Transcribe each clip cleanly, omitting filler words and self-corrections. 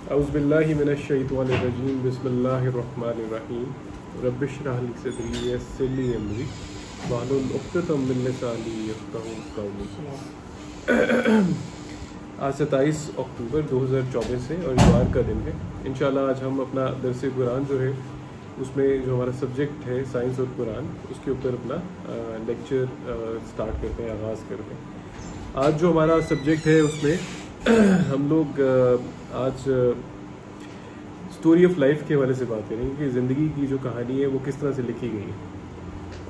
औज़ुबिल्लाहि मिनश्शैतानिर्रजीम बिस्मिल्लाहिर्रहमानिर्रहीम रब्बिश्रह ली सदरी वयस्सिर ली अमरी वाहलुल उक़दतम मिन लिसानी यफ़क़हू क़ौली। आज 27 अक्टूबर 2024 है और इतवार का दिन है। इंशाल्लाह आज हम अपना दरस कुरान जो है उसमें जो हमारा सब्जेक्ट है साइंस और कुरान, उसके ऊपर अपना लेक्चर स्टार्ट करते हैं, आगाज़ करते हैं। आज जो हमारा सब्जेक्ट है उसमें हम लोग आज स्टोरी ऑफ लाइफ के हवाले से बात करेंगे कि ज़िंदगी की जो कहानी है वो किस तरह से लिखी गई है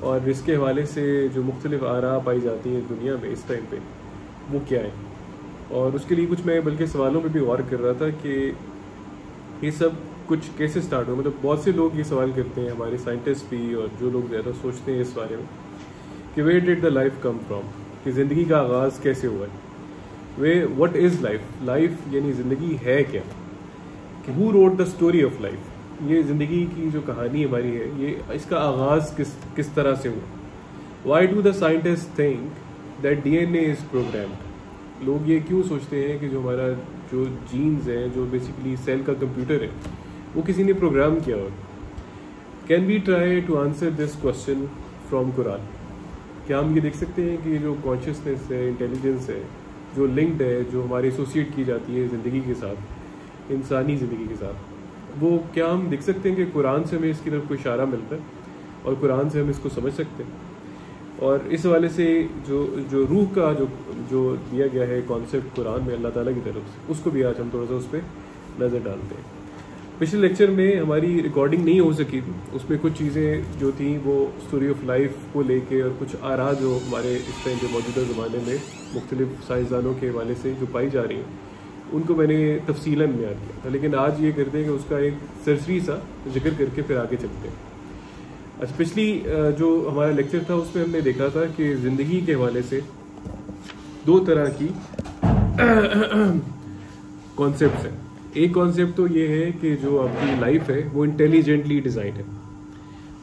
और इसके हवाले से जो मुख्तलिफ आरा पाई जाती हैं दुनिया में इस टाइम पे वो क्या है। और उसके लिए कुछ मैं बल्कि सवालों पे भी गौर कर रहा था कि ये सब कुछ कैसे स्टार्ट हो। मतलब बहुत से लोग ये सवाल करते हैं, हमारे साइंटिस्ट भी और जो लोग ज़्यादा सोचते हैं इस बारे में कि where did the life come from, कि ज़िंदगी का आगाज़ कैसे हुआ है। Way what is life, life यानी ज़िंदगी है क्या, कि who wrote the story of life, ये ज़िंदगी की जो कहानी हमारी है ये इसका आगाज़ किस तरह से हुआ। Why do the scientist think that DNA is programmed. लोग ये क्यों सोचते हैं कि जो हमारा जो जीन्स है, जो बेसिकली सेल का कंप्यूटर है, वो किसी ने प्रोग्राम किया हो। Can we try to answer this question from Quran. क्या हम ये देख सकते हैं कि जो कॉन्शियसनेस है, इंटेलिजेंस है, जो लिंक्ड है, जो हमारी एसोसिएट की जाती है ज़िंदगी के साथ, इंसानी ज़िंदगी के साथ, वो क्या हम देख सकते हैं कि कुरान से हमें इसकी तरफ कोई इशारा मिलता है और कुरान से हम इसको समझ सकते हैं। और इस हवाले से जो रूह का जो दिया गया है कॉन्सेप्ट कुरान में अल्लाह ताला की तरफ से, उसको भी आज हम थोड़ा सा उस पर नज़र डालते हैं। पिछले लेक्चर में हमारी रिकॉर्डिंग नहीं हो सकी थी, उसमें कुछ चीज़ें जो थी वो स्टोरी ऑफ लाइफ को लेके और कुछ आरा जो हमारे इस टाइम के मौजूदा ज़माने में मुख्तलिफ साइंसदानों के हवाले से जो पाई जा रही हैं उनको मैंने तफसीलन बयान किया था। लेकिन आज ये करते हैं कि उसका एक सरसरी सा जिक्र करके फिर आगे चलते हैं। अच्छा, पिछली जो हमारा लेक्चर था उसमें हमने देखा था कि ज़िंदगी के हवाले से दो तरह की कॉन्सेप्ट्स हैं। एक कॉन्सेप्ट तो ये है कि जो आपकी लाइफ है वो इंटेलिजेंटली डिज़ाइन है,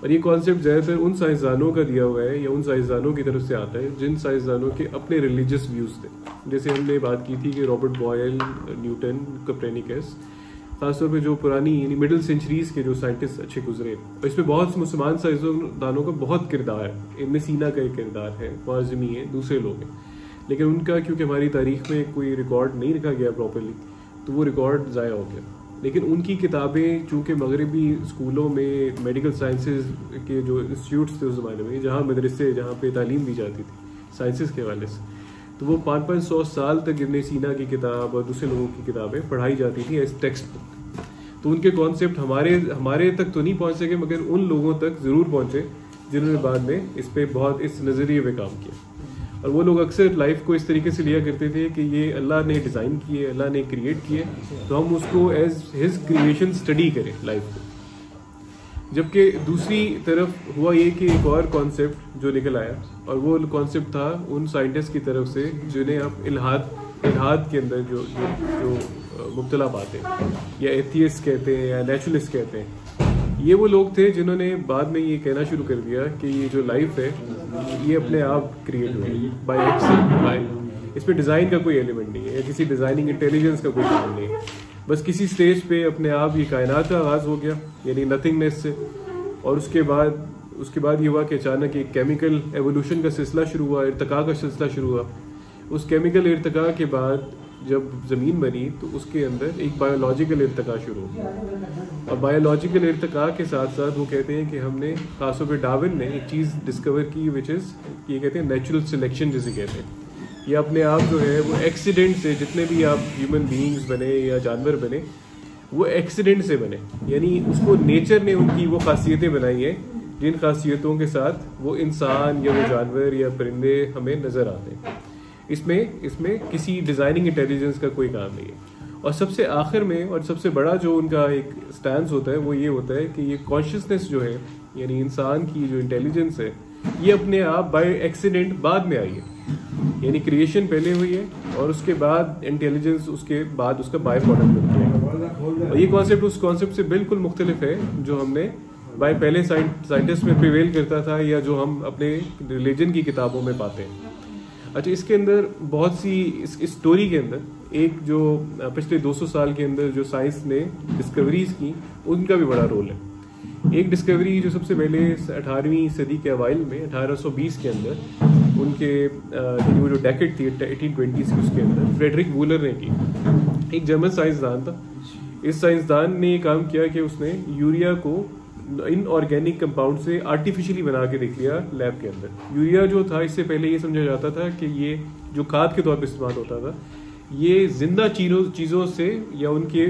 और ये कॉन्सेप्ट ज़्यादातर उन साइंसदानों का दिया हुआ है या उन साइंसदानों की तरफ से आता है जिन साइंसदानों के अपने रिलीजियस व्यूज़ थे। जैसे हमने बात की थी कि रॉबर्ट बॉयल, न्यूटन, कोपरनिकस, खासतौर पे जो पुरानी यानी मिडिल सेंचुरीज़ के जो साइंटिस्ट अच्छे गुजरे, और इसमें बहुत मुसलमान साइंसदानों का बहुत किरदार है। इब्न सीना का एक किरदार है, ख्वारिज़मी है, दूसरे लोग हैं, लेकिन उनका क्योंकि हमारी तारीख में कोई रिकॉर्ड नहीं रखा गया प्रॉपरली तो वो रिकॉर्ड ज़ाया हो गया। लेकिन उनकी किताबें चूँकि मगरबी स्कूलों में मेडिकल साइंसेज के जो इंस्टीट्यूट्स थे उस ज़माने में, जहाँ मदरसे, जहाँ पे तालीम दी जाती थी साइंसेस के हवाले से, तो वो 500-500 साल तक इब्न सीना की किताब और दूसरे लोगों की किताबें पढ़ाई जाती थी एज टेक्स्ट बुक। तो उनके कॉन्सेप्ट हमारे तक तो नहीं पहुँच सके, मगर उन लोगों तक ज़रूर पहुँचे जिन्होंने बाद में इस पर बहुत इस नज़रिए पे काम किया। और वो लोग अक्सर लाइफ को इस तरीके से लिया करते थे कि ये अल्लाह ने डिज़ाइन किए, अल्लाह ने क्रिएट किए, तो हम उसको एज हिज क्रिएशन स्टडी करें लाइफ को। जबकि दूसरी तरफ हुआ ये कि एक और कॉन्सेप्ट जो निकल आया, और वो कॉन्सेप्ट था उन साइंटिस्ट की तरफ से जिन्हें आप इल्हाद के अंदर जो मुब्तला पाते हैं, या एथियस्ट कहते हैं या नेचुरलिस्ट कहते हैं। ये वो लोग थे जिन्होंने बाद में ये कहना शुरू कर दिया कि ये जो लाइफ है ये अपने आप क्रिएट हुई बाय एक्सीडेंट, इसमें डिज़ाइन का कोई एलिमेंट नहीं है या किसी डिज़ाइनिंग इंटेलिजेंस का कोई काम नहीं है। बस किसी स्टेज पे अपने आप ये कायनात का आगाज़ हो गया, यानी नथिंगनेस से, और उसके बाद ये हुआ कि अचानक एक केमिकल एवोल्यूशन का सिलसिला शुरू हुआ, इर्तिका का सिलसिला शुरू हुआ। उस केमिकल इर्तिका के बाद जब ज़मीन बनी तो उसके अंदर एक बायोलॉजिकल इर्तिका शुरू हुआ, और बायोलॉजिकल इर्तिका के साथ साथ वो कहते हैं कि हमने खासतौर पे डार्विन ने एक चीज़ डिस्कवर की विच इज़, ये कहते हैं नेचुरल सिलेक्शन जिसे कहते हैं। ये अपने आप जो है वो एक्सीडेंट से, जितने भी आप ह्यूमन बीइंग्स बने या जानवर बने वो एक्सीडेंट से बने, यानी उसको नेचर ने उनकी वो खासियतें बनाई हैं जिन खासियतों के साथ वो इंसान या वो जानवर या परिंदे हमें नज़र आते हैं। इसमें किसी डिज़ाइनिंग इंटेलिजेंस का कोई काम नहीं है। और सबसे आखिर में और सबसे बड़ा जो उनका एक स्टैंस होता है वो ये होता है कि ये कॉन्शियसनेस जो है, यानी इंसान की जो इंटेलिजेंस है, ये अपने आप बाय एक्सीडेंट बाद में आई है, यानी क्रिएशन पहले हुई है और उसके बाद इंटेलिजेंस उसके बाद उसका बाय प्रोडक्ट बन गया। और ये कॉन्सेप्ट उस कॉन्सेप्ट से बिल्कुल मुख्तलिफ है जो हमने बाय पहले साइंटिस्ट में प्रिवेल करता था या जो हम अपने रिलीजन की किताबों में पाते हैं। अच्छा, इसके अंदर बहुत सी इस स्टोरी के अंदर एक जो पिछले 200 साल के अंदर जो साइंस ने डिस्कवरीज की उनका भी बड़ा रोल है। एक डिस्कवरी जो सबसे पहले 18वीं सदी के अवाइल में 1820 के अंदर उनके वो जो डेकेड थी 1820 की, उसके अंदर फ्रेडरिक वूलर ने की। एक जर्मन साइंसदान था। इस साइंसदान ने काम किया कि उसने यूरिया को इनऑर्गेनिक कंपाउंड से आर्टिफिशियली बना के देख लिया लैब के अंदर। यूरिया जो था, इससे पहले ये समझा जाता था कि ये जो खाद के तौर पर इस्तेमाल होता था, ये जिंदा चीज़ों से या उनके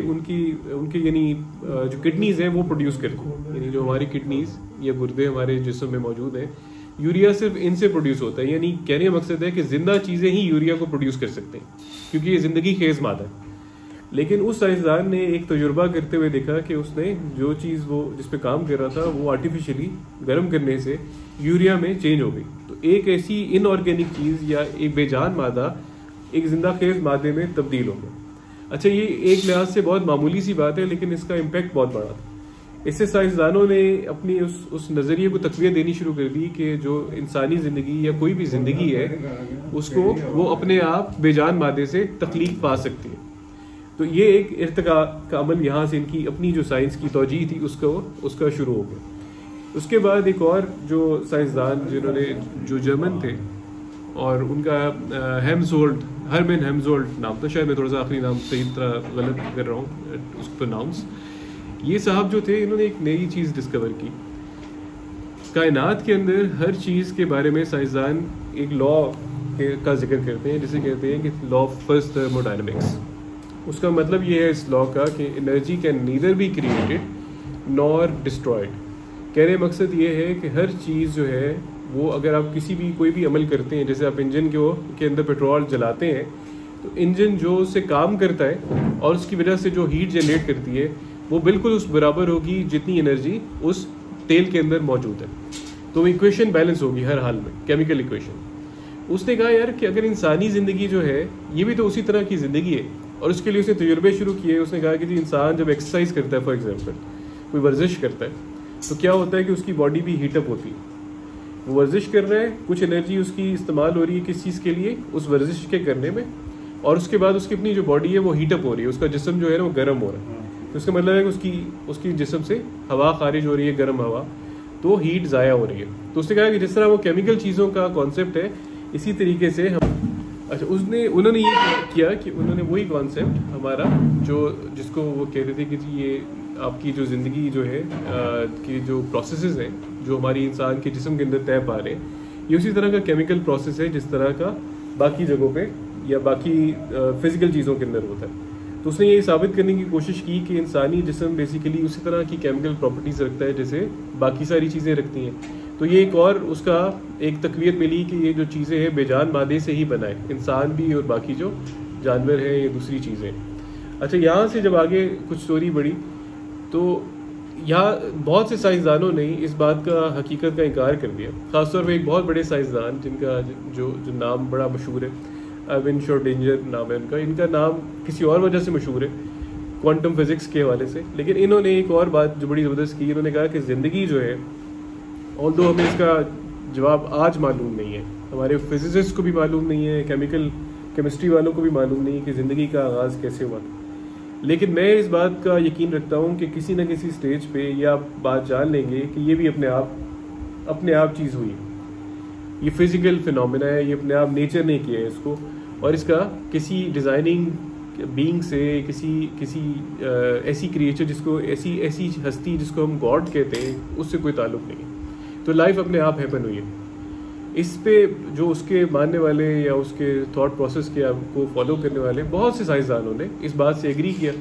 यानी जो किडनीज हैं वो प्रोड्यूस करती हैं। यानी जो हमारी किडनीज या गुर्दे हमारे जिस्म में मौजूद हैं, यूरिया सिर्फ इनसे प्रोड्यूस होता है। यानी कहने का मकसद है कि जिंदा चीज़ें ही यूरिया को प्रोड्यूस कर सकते हैं, क्योंकि ये जिंदगी खेज मादा है। लेकिन उस साइंसदान ने एक तजुर्बा करते हुए देखा कि उसने जो चीज़ वो जिस पे काम कर रहा था वो आर्टिफिशियली गर्म करने से यूरिया में चेंज हो गई। तो एक ऐसी इनऑर्गेनिक चीज़ या एक बेजान मादा एक जिंदा खेज मादे में तब्दील हो गया। अच्छा, ये एक लिहाज से बहुत मामूली सी बात है, लेकिन इसका इम्पैक्ट बहुत बड़ा था। इससे साइंसदानों ने अपनी उस नज़रिए को तकवीत देनी शुरू कर दी कि जो इंसानी ज़िंदगी या कोई भी ज़िंदगी है उसको वो अपने आप बेजान मादे से तख्लीक पा सकती है। तो ये एक इर्तिका का अमल यहाँ से इनकी अपनी जो साइंस की तौजीह थी उसका शुरू हो गया। उसके बाद एक और जो साइंसदान जिन्होंने जो जर्मन थे और उनका हरमन हेम्सहोल्ट नाम था, शायद मैं थोड़ा सा आखिरी नाम सही तरह गलत कर रहा हूँ उसको प्रोनाउंस। ये साहब जो थे, इन्होंने एक नई चीज़ डिस्कवर की। कायनात के अंदर हर चीज़ के बारे में साइंसदान एक लॉ का जिक्र करते हैं, जिसे कहते हैं कि लॉ ऑफ फर्स्ट थर्मोडायनेमिक्स। उसका मतलब ये है इस लॉ का कि energy can neither be created nor destroyed. कहने का मकसद ये है कि हर चीज़ जो है वो अगर आप कोई भी अमल करते हैं, जैसे आप इंजन के अंदर पेट्रोल जलाते हैं, तो इंजन जो उससे काम करता है और उसकी वजह से जो हीट जनरेट करती है वो बिल्कुल उस बराबर होगी जितनी एनर्जी उस तेल के अंदर मौजूद है। तो इक्वेशन बैलेंस होगी हर हाल में, केमिकल इक्वेशन। उसने कहा यार कि अगर इंसानी ज़िंदगी जो है ये भी तो उसी तरह की ज़िंदगी है, और उसके लिए उसने तजुर्बे शुरू किए। उसने कहा कि जी इंसान जब एक्सरसाइज करता है, फॉर एग्जांपल कोई वर्जिश करता है, तो क्या होता है कि उसकी बॉडी भी हीटअप होती है। वो वर्जिश कर रहा है, कुछ एनर्जी उसकी इस्तेमाल हो रही है किस चीज़ के लिए, उस वर्जिश के करने में, और उसके बाद उसकी अपनी जो बॉडी है वो हीटअप हो रही है, उसका जिस्म जो है ना वो गर्म हो रहा है। तो इसका मतलब है कि उसकी जिस्म से हवा खारिज हो रही है, गर्म हवा, तो हीट ज़ाया हो रही है। तो उसने कहा कि जिस तरह वो केमिकल चीज़ों का कॉन्सेप्ट है, इसी तरीके से हम उन्होंने ये किया कि उन्होंने वही कॉन्सेप्ट हमारा जिसको वो कहते थे कि जी ये आपकी जो ज़िंदगी जो है कि जो प्रोसेसेस हैं जो हमारी इंसान के जिस्म के अंदर तय पा रहे हैं, ये उसी तरह का केमिकल प्रोसेस है जिस तरह का बाकी जगहों पे या बाकी फिजिकल चीज़ों के अंदर होता है। तो उसने ये साबित करने की कोशिश की कि इंसानी जिस्म बेसिकली उसी तरह की केमिकल प्रॉपर्टीज़ रखता है जैसे बाकी सारी चीज़ें रखती हैं। तो ये एक और उसका एक तकवीत मिली कि ये जो चीज़ें हैं बेजान मादे से ही बना है, इंसान भी और बाकी जो जानवर है, ये दूसरी चीज़ें। अच्छा, यहाँ से जब आगे कुछ स्टोरी बढ़ी तो यहाँ बहुत से साइंसदानों ने इस बात का हकीकत का इनकार कर दिया। ख़ासतौर पर एक बहुत बड़े साइंसदान जिनका जो नाम बड़ा मशहूर है, अर्विन श्रोडिंगर नाम है उनका। इनका नाम किसी और वजह से मशहूर है, क्वांटम फिजिक्स के हवाले से। लेकिन इन्होंने एक और बात जो बड़ी ज़बरदस्त की, इन्होंने कहा कि ज़िंदगी जो है, ऑल्दो हमें इसका जवाब आज मालूम नहीं है, हमारे फिजिसिस्ट को भी मालूम नहीं है, केमिस्ट्री वालों को भी मालूम नहीं है कि ज़िंदगी का आगाज़ कैसे हुआ, लेकिन मैं इस बात का यकीन रखता हूँ कि किसी न किसी स्टेज पे ये आप बात जान लेंगे कि ये भी अपने आप चीज़ हुई है। ये फिजिकल फिनोमेना है, ये अपने आप नेचर ने किया है इसको, और इसका किसी डिज़ाइनिंग बीइंग से, किसी ऐसी क्रिएचर जिसको ऐसी हस्ती जिसको हम गॉड कहते हैं, उससे कोई ताल्लुक नहीं है। तो लाइफ अपने आप हैपन हुई है। इस पे जो उसके मानने वाले या उसके थॉट प्रोसेस को फॉलो करने वाले बहुत से साइंसदानों ने इस बात से एग्री किया,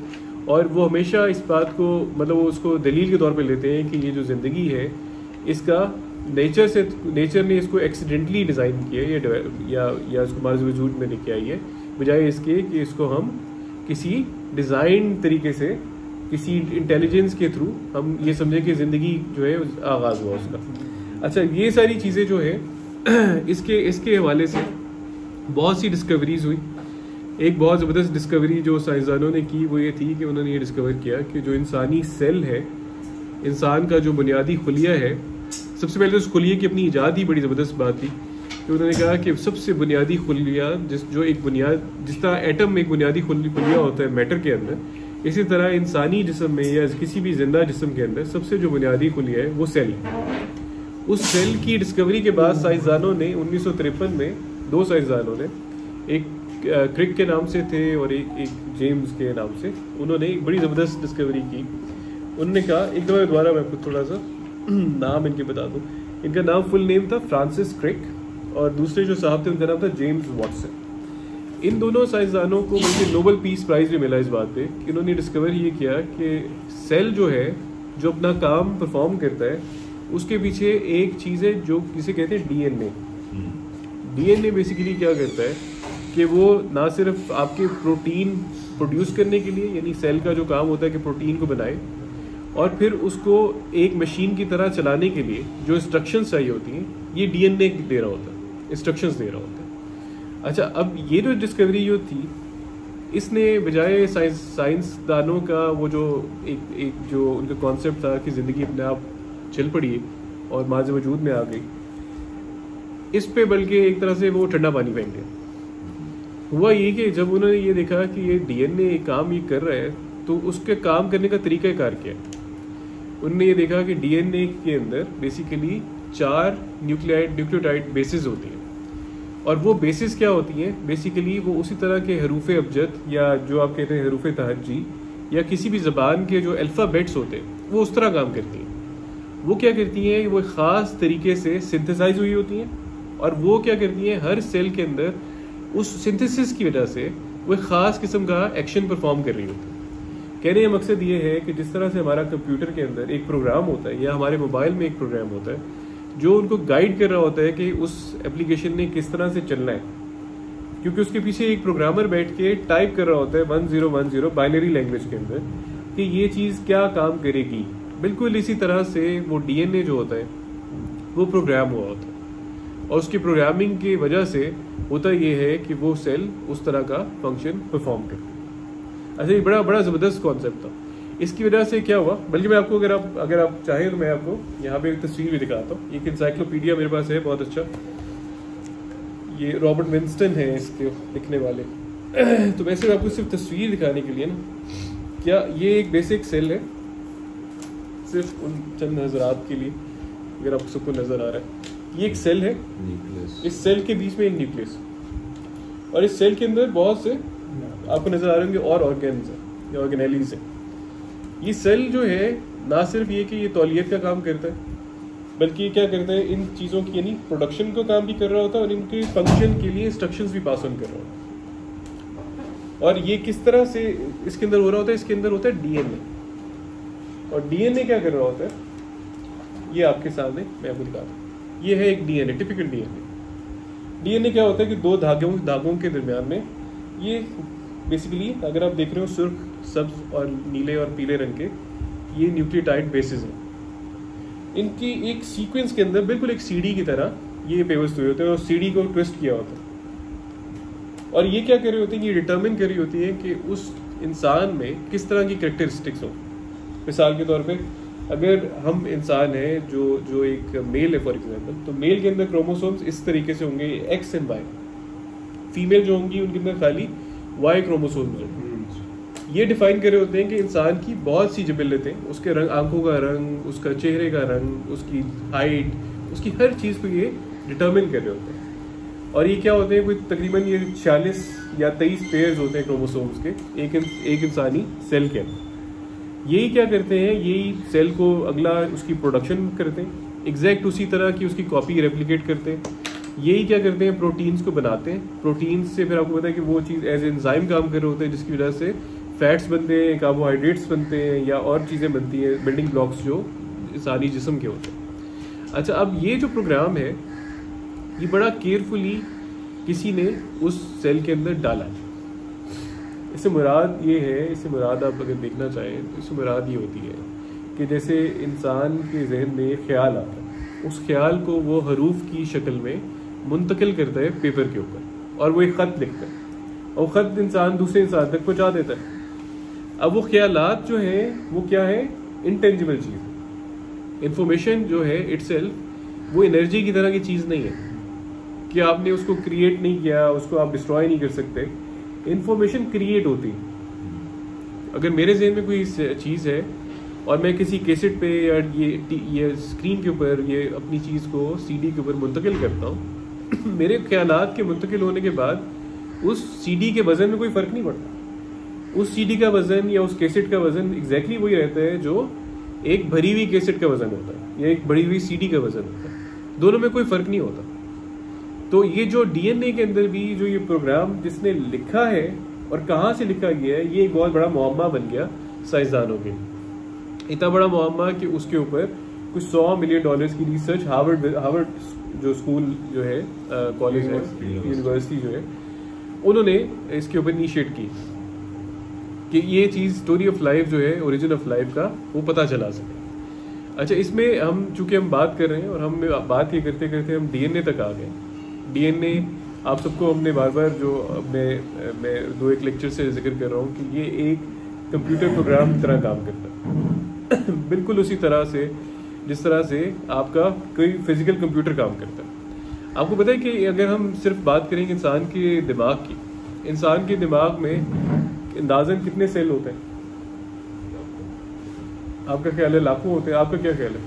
और वो हमेशा इस बात को मतलब वो उसको दलील के तौर पे लेते हैं कि ये जो ज़िंदगी है इसका नेचर ने इसको एक्सीडेंटली डिज़ाइन किया है या इसको मार्ज वजूद में लेके आई है, बजाय इसके कि इसको हम किसी डिज़ाइन तरीके से किसी इंटेलिजेंस के थ्रू हम ये समझें कि ज़िंदगी जो है आगाज़ हुआ उसका। अच्छा, ये सारी चीज़ें जो है इसके हवाले से बहुत सी डिस्कवरीज हुई। एक बहुत ज़बरदस्त डिस्कवरी जो साइंसदानों ने की वो ये थी कि उन्होंने ये डिस्कवर किया कि जो इंसानी सेल है, इंसान का जो बुनियादी खुलिया है, सबसे पहले तो उस खुलिये की अपनी ईजाद ही बड़ी ज़बरदस्त बात थी कि उन्होंने कहा कि सबसे बुनियादी खुलिया जिस तरह एटम में एक बुनियादी खुलिया होता है मैटर के अंदर, इसी तरह इंसानी जिस्म में या किसी भी जिंदा जिस्म के अंदर सबसे जो बुनियादी खुलिया है वो सेल है। उस सेल की डिस्कवरी के बाद साइंसदानों ने 1953 में 2 साइंसदानों ने, एक क्रिक के नाम से थे और एक जेम्स के नाम से, उन्होंने एक बड़ी ज़बरदस्त डिस्कवरी की। उन्होंने कहा, एक दफ़ा दोबारा मैं आपको थोड़ा सा नाम इनके बता दूं। इनका नाम फुल नेम था फ्रांसिस क्रिक और दूसरे जो साहब थे उनका नाम था जेम्स वॉटसन। इन दोनों साइंसदानों को बल्कि नोबेल पीस प्राइज़ भी मिला इस बात पे कि इन्होंने डिस्कवर ये किया कि सेल जो है जो अपना काम परफॉर्म करता है उसके पीछे एक चीज़ है जो जिसे कहते हैं डीएनए। डीएनए बेसिकली क्या करता है कि वो ना सिर्फ आपके प्रोटीन प्रोड्यूस करने के लिए, यानी सेल का जो काम होता है कि प्रोटीन को बनाए, और फिर उसको एक मशीन की तरह चलाने के लिए जो इंस्ट्रक्शंस चाहिए होती हैं ये डीएनए दे रहा होता है, इंस्ट्रक्शंस दे रहा होता है। अच्छा, अब ये जो डिस्कवरी जो थी, इसने बजाय साइंसदानों का वो जो एक जो उनका कॉन्सेप्ट था कि ज़िंदगी अपने आप चल पड़ी और माज़ वजूद में आ गई, इस पे बल्कि एक तरह से वो ठंडा पानी फेंक दिया। हुआ ये कि जब उन्होंने ये देखा कि ये डीएनए काम ये कर रहा है तो उसके काम करने का तरीक़ाकार क्या है। उन्होंने ये देखा कि डीएनए के अंदर बेसिकली 4 न्यूक्लियोटाइड बेसिस होती हैं, और वो बेसिस क्या होती हैं, बेसिकली वो उसी तरह के हरूफ अबजद या जो आप कहते हैं हरूफ तहज्जी या किसी भी ज़बान के जो अल्फ़ाबेट्स होते हैं वो उस तरह काम करती हैं। वो क्या करती हैं, वो ख़ास तरीके से सिंथेसाइज हुई होती हैं, और वो क्या करती हैं, हर सेल के अंदर उस सिंथेसिस की वजह से वो एक ख़ास किस्म का एक्शन परफॉर्म कर रही होती है। कहने का मकसद ये है कि जिस तरह से हमारा कंप्यूटर के अंदर एक प्रोग्राम होता है या हमारे मोबाइल में एक प्रोग्राम होता है जो उनको गाइड कर रहा होता है कि उस एप्लीकेशन ने किस तरह से चलना है, क्योंकि उसके पीछे एक प्रोग्रामर बैठ के टाइप कर रहा होता है 1010 बाइनरी लैंग्वेज के अंदर कि ये चीज़ क्या काम करेगी। बिल्कुल इसी तरह से वो डीएनए जो होता है वो प्रोग्राम हुआ होता है, और उसकी प्रोग्रामिंग की वजह से होता ये है कि वो सेल उस तरह का फंक्शन परफॉर्म करती है। अच्छा, ये बड़ा ज़बरदस्त कॉन्सेप्ट था। इसकी वजह से क्या हुआ, बल्कि मैं आपको अगर आप चाहें तो मैं आपको यहाँ पे एक तस्वीर भी दिखाता हूँ। एक इंसाइक्लोपीडिया मेरे पास है बहुत अच्छा, ये रॉबर्ट विंस्टन है इसके लिखने वाले। तो मैं सिर्फ आपको सिर्फ तस्वीर दिखाने के लिए ना, क्या ये एक बेसिक सेल है, सिर्फ उन चंद नजरात के लिए अगर आपको सबको नजर आ रहा है, ये एक सेल है, इस सेल के बीच में एक न्यूक्लियस, और इस सेल के अंदर बहुत से आपको नजर आ रहे होंगे और ऑर्गेन्स हैं या ऑर्गेनेलीज हैं। ये सेल जो है ना सिर्फ ये कि ये तौलियत का काम करता है, बल्कि ये क्या करता है, इन चीज़ों की यानी प्रोडक्शन का काम भी कर रहा होता है और इनके फंक्शन के लिए इंस्ट्रक्शंस भी पास ऑन कर रहा होता है। और ये किस तरह से इसके अंदर हो रहा होता है, इसके अंदर होता है डीएनए, और डीएनए क्या कर रहा होता है, ये आपके सामने मैं आपको दिखाता हूँ। ये है एक डीएनए, टिपिकल डीएनए। डीएनए क्या होता है कि 2 धागों के दरमियान में, ये बेसिकली अगर आप देख रहे हो सुर्ख, सब्ज और नीले और पीले रंग के, ये न्यूक्लियोटाइड बेसिस हैं। इनकी एक सीक्वेंस के अंदर बिल्कुल एक सीडी की तरह ये पेवस्त हुए होते हैं और सीडी को ट्विस्ट किया होता है। और ये क्या कर रही होती है, ये डिटर्मिन कर रही होती है कि उस इंसान में किस तरह की कैरेक्टरिस्टिक्स हो। मिसाल के तौर पे अगर हम इंसान हैं जो एक मेल है फॉर एग्जांपल, तो मेल के अंदर क्रोमोसोम्स इस तरीके से होंगे एक्स एंड वाई। फीमेल जो होंगी उनके अंदर खाली वाई क्रोमोसोम्स होंगे। ये डिफाइन कर रहे होते हैं कि इंसान की बहुत सी जबिलतें, उसके रंग, आंखों का रंग, उसका चेहरे का रंग, उसकी हाइट, उसकी हर चीज़ को ये डिटर्मिन कर रहे होते हैं। और ये क्या होते हैं, कोई तकरीबन ये 46 या 23 पेयर्स होते हैं क्रोमोसोम्स के एक इंसानी सेल के अंदर। यही क्या करते हैं, यही सेल को अगला उसकी प्रोडक्शन करते हैं, एग्जैक्ट उसी तरह की उसकी कॉपी रेप्लिकेट करते हैं। यही क्या करते हैं, प्रोटीन्स को बनाते हैं। प्रोटीन्स से फिर आपको पता है कि वो चीज़ एज एंजाइम काम कर रहे होते हैं, जिसकी वजह से फैट्स बनते हैं, कार्बोहाइड्रेट्स बनते हैं या और चीज़ें बनती हैं, बिल्डिंग ब्लॉक्स जो इंसानी जिस्म के होते हैं। अच्छा, अब ये जो प्रोग्राम है ये बड़ा केयरफुली किसी ने उस सेल के अंदर डाला। इससे मुराद ये है, इससे मुराद आप अगर देखना चाहें तो इससे मुराद ये होती है कि जैसे इंसान के जहन में ख्याल आता है, उस ख्याल को वो हरूफ की शक्ल में मुंतकिल करता है पेपर के ऊपर, और वो एक ख़त लिखता है, और ख़त इंसान दूसरे इंसान तक पहुँचा देता है। अब वो ख्यालात जो हैं वो क्या है, इंटेंजिबल चीज़। इंफॉर्मेशन जो है इटसेल्फ वो एनर्जी की तरह की चीज़ नहीं है, कि आपने उसको क्रिएट नहीं किया, उसको आप डिस्ट्रॉय नहीं कर सकते। इंफॉर्मेशन क्रिएट होती। अगर मेरे जहन में कोई चीज़ है और मैं किसी कैसेट पे या ये स्क्रीन के ऊपर ये अपनी चीज़ को सीडी के ऊपर मुंतकिल करता हूँ मेरे ख्यालात के मुंतकिल होने के बाद उस सीडी के वज़न में कोई फ़र्क नहीं पड़ता। उस सीडी का वज़न या उस कैसेट का वज़न एग्जैक्टली वही रहता है जो एक भरी हुई कैसेट का वज़न होता है या एक भरी हुई सीडी का वज़न होता है। दोनों में कोई फ़र्क नहीं होता। तो ये जो डीएनए के अंदर भी जो ये प्रोग्राम जिसने लिखा है और कहाँ से लिखा गया है, ये एक बहुत बड़ा मुअम्मा बन गया साइंसदानों के। इतना बड़ा मुअम्मा कि उसके ऊपर कुछ $100 मिलियन की रिसर्च हार्वर्ड जो स्कूल जो है, कॉलेज है, यूनिवर्सिटी जो है, उन्होंने इसके ऊपर इनिशिएट की कि ये चीज़ स्टोरी ऑफ लाइफ जो है, ओरिजिन ऑफ लाइफ का, वो पता चला सके। अच्छा, इसमें हम चूंकि हम बात कर रहे हैं और हम बात ये करते करते हम डीएनए तक आ गए। डीएनए आप सबको हमने बार बार जो मैं 2-1 लेक्चर से जिक्र कर रहा हूँ कि ये एक कंप्यूटर प्रोग्राम की तरह काम करता है बिल्कुल उसी तरह से जिस तरह से आपका कोई फिजिकल कंप्यूटर काम करता है। आपको पता है कि अगर हम सिर्फ बात करेंगे इंसान के दिमाग की, इंसान के दिमाग में अंदाज़न कितने सेल होते हैं? आपका ख्याल है लाखों होते हैं? आपका क्या ख्याल है?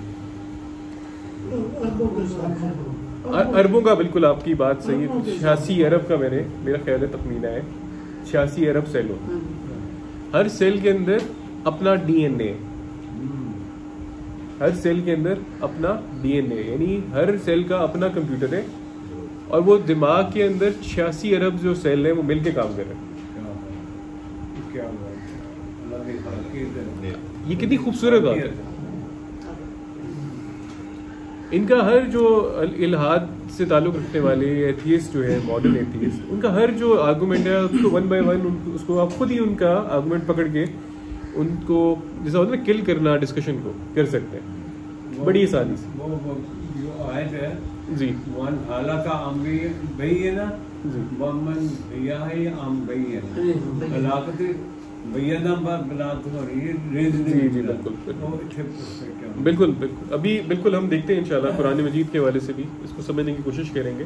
अरबों का। बिल्कुल आपकी बात सही है। 86 अरब का मेरा ख्याल है तखमीना है, 86 अरब सेल होते हैं। हर सेल के अंदर अपना डीएनए, हर सेल के अंदर अपना डीएनए, यानी हर सेल का अपना कंप्यूटर है और वो दिमाग के अंदर 86 अरब जो सेल है वो मिलके काम कर रहे हैं। ये कितनी खूबसूरत बात है। इनका हर जो इल्हाद से ताल्लुक़ रखने वाले एथियस्ट जो है, मॉडर्न एथियस्ट, उनका हर जो आर्गूमेंट है उसको 1 बाय 1 उसको आप खुद ही उनका आर्गूमेंट पकड़ के उनको जैसा होता है ना, किल करना डिस्कशन को कर सकते हैं बड़ी आसानी से। वो जो आयत है जी, वन हाला का आम बई है ना जी, वमन भैया है या आम बई है ना, हलाकत भैया दम पर बलात हो रही है, रेज जी, नहीं जी, मिला। बिल्कुल, वो अच्छे perspective में। बिल्कुल बिल्कुल। अभी बिल्कुल हम देखते हैं इंशाल्लाह कुरान मजीद के हवाले से भी इसको समझने की कोशिश करेंगे।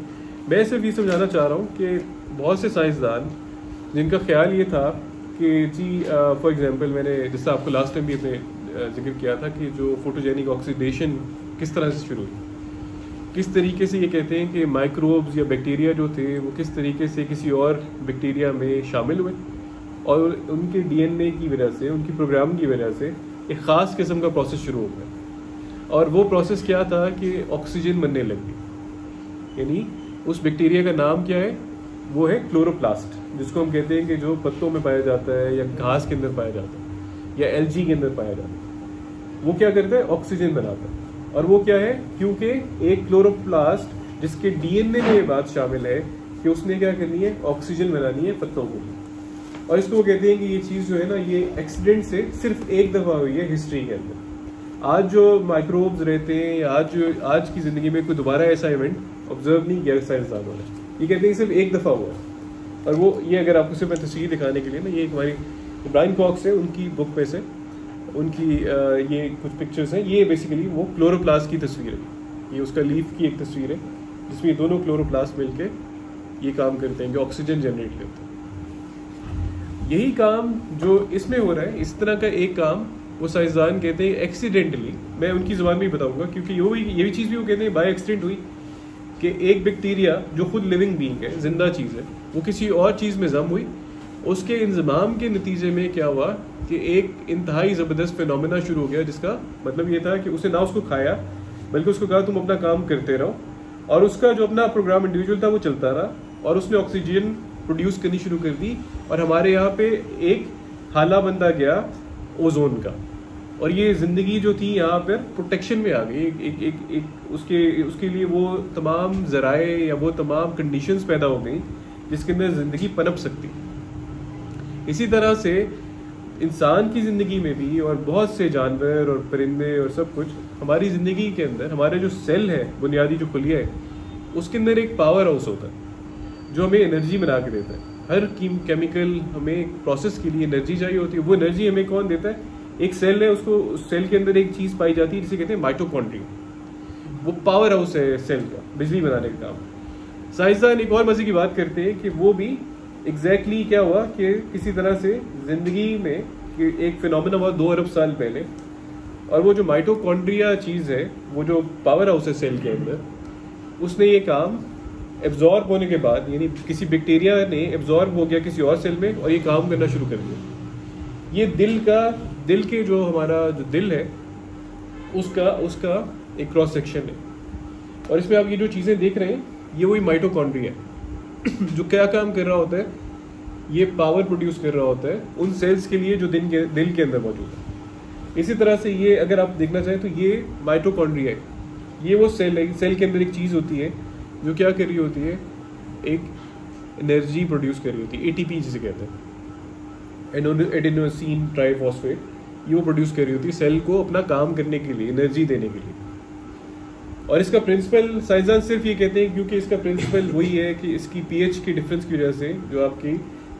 मैं सिर्फ ये समझाना चाह रहा हूँ कि बहुत से साइंसदान जिनका ख्याल ये था कि जी फॉर एग्जांपल मैंने जैसा आपको लास्ट टाइम भी अपने जिक्र किया था कि जो फोटोजेनिक ऑक्सीडेशन किस तरह से शुरू हुई, किस तरीके से ये कहते हैं कि माइक्रोब्स या बैक्टीरिया जो थे वो किस तरीके से किसी और बैक्टीरिया में शामिल हुए और उनके डीएनए की वजह से, उनकी प्रोग्राम की वजह से एक ख़ास किस्म का प्रोसेस शुरू हो गया। और वो प्रोसेस क्या था कि ऑक्सीजन बनने लग गई। यानी उस बैक्टीरिया का नाम क्या है? वो है क्लोरोप्लास्ट, जिसको हम कहते हैं कि जो पत्तों में पाया जाता है या घास के अंदर पाया जाता है या एल्गी के अंदर पाया जाता है। वो क्या करता है? ऑक्सीजन बनाता है। और वो क्या है? क्योंकि एक क्लोरोप्लास्ट जिसके डीएनए में ये बात शामिल है कि उसने क्या करनी है? ऑक्सीजन बनानी है पत्तों को। और इसको वो कहते हैं कि ये चीज़ जो है ना, ये एक्सीडेंट से सिर्फ एक दफ़ा हुई है हिस्ट्री के अंदर। आज जो माइक्रोब्स रहते हैं या आज की ज़िंदगी में कोई दोबारा ऐसा इवेंट ऑब्जर्व नहीं किया साइंसदानों ने। ये कहते हैं सिर्फ एक दफ़ा हुआ है। और वो ये अगर आपको सिर्फ मैं तस्वीर दिखाने के लिए ना, ये एक हमारी ब्रायन कॉक्स है उनकी बुक पे से उनकी ये कुछ पिक्चर्स हैं। ये बेसिकली वो क्लोरोप्लास्ट की तस्वीर है। ये उसका लीफ की एक तस्वीर है जिसमें ये दोनों क्लोरोप्लास्ट मिलके ये काम करते हैं कि ऑक्सीजन जनरेट करते हैं। यही काम जो इसमें हो रहा है, इस तरह का एक काम वो साइंसदान कहते हैं एक्सीडेंटली, मैं उनकी ज़ुबान में ही बताऊंगा क्योंकि ये भी चीज़ भी वो कहते हैं बाय एक्सीडेंट हुई कि एक बैक्टीरिया जो खुद लिविंग बीइंग है, जिंदा चीज़ है, वो किसी और चीज़ में जम हुई। उसके इंजमाम के नतीजे में क्या हुआ कि एक इंतहाई ज़बरदस्त फिनोमेना शुरू हो गया, जिसका मतलब ये था कि उसे ना उसको खाया बल्कि उसको कहा तुम अपना काम करते रहो। और उसका जो अपना प्रोग्राम इंडिविजुअल था वो चलता रहा और उसने ऑक्सीजन प्रोड्यूस करनी शुरू कर दी। और हमारे यहाँ पे एक हाला बनता गया ओजोन का। और ये ज़िंदगी जो थी यहाँ पर प्रोटेक्शन में आ गई। एक उसके लिए वो तमाम ज़राए या वो तमाम कंडीशंस पैदा हो गई जिसके अंदर ज़िंदगी पनप सकती। इसी तरह से इंसान की ज़िंदगी में भी और बहुत से जानवर और परिंदे और सब कुछ, हमारी ज़िंदगी के अंदर हमारे जो सेल है, बुनियादी जो खुलिया है, उसके अंदर एक पावर हाउस होता है जो हमें एनर्जी बना के देता है। हर केमिकल हमें प्रोसेस के लिए एनर्जी चाहिए होती है। वो एनर्जी हमें कौन देता है? एक सेल है, उसको उस सेल के अंदर एक चीज़ पाई जाती है जिसे कहते हैं माइटोकॉन्ड्रिया। वो पावर हाउस है सेल का, बिजली बनाने का काम। साइंसदान एक और मजे की बात करते हैं कि वो भी एग्जैक्टली क्या हुआ कि किसी तरह से जिंदगी में कि एक फिनोमेना हुआ 2 अरब साल पहले, और वो जो माइटोकॉन्ड्रिया चीज है, वो जो पावर हाउस है सेल के अंदर, उसने ये काम एब्जॉर्ब होने के बाद, यानी किसी बैक्टीरिया ने एब्जॉर्ब हो गया किसी और सेल में और ये काम करना शुरू कर दिया। ये दिल के जो हमारा जो दिल है उसका एक क्रॉस सेक्शन है, और इसमें आप ये जो चीज़ें देख रहे हैं ये वही माइटोकॉन्ड्रिया है जो क्या काम कर रहा होता है, ये पावर प्रोड्यूस कर रहा होता है उन सेल्स के लिए जो दिल के अंदर मौजूद है। इसी तरह से ये अगर आप देखना चाहें तो ये माइटोकॉन्ड्रिया है, ये वो सेल है, सेल के अंदर एक चीज़ होती है जो क्या कर रही होती है, एक एनर्जी प्रोड्यूस कर रही होती है, एटीपी जिसे कहते हैं, एडेनोसिन ट्राइफॉस्फेट, ये वो प्रोड्यूस कर रही होती है सेल को अपना काम करने के लिए, एनर्जी देने के लिए। और इसका प्रिंसिपल साइंसदान सिर्फ ये कहते हैं क्योंकि इसका प्रिंसिपल वही है कि इसकी पीएच की डिफरेंस की वजह से जो आपकी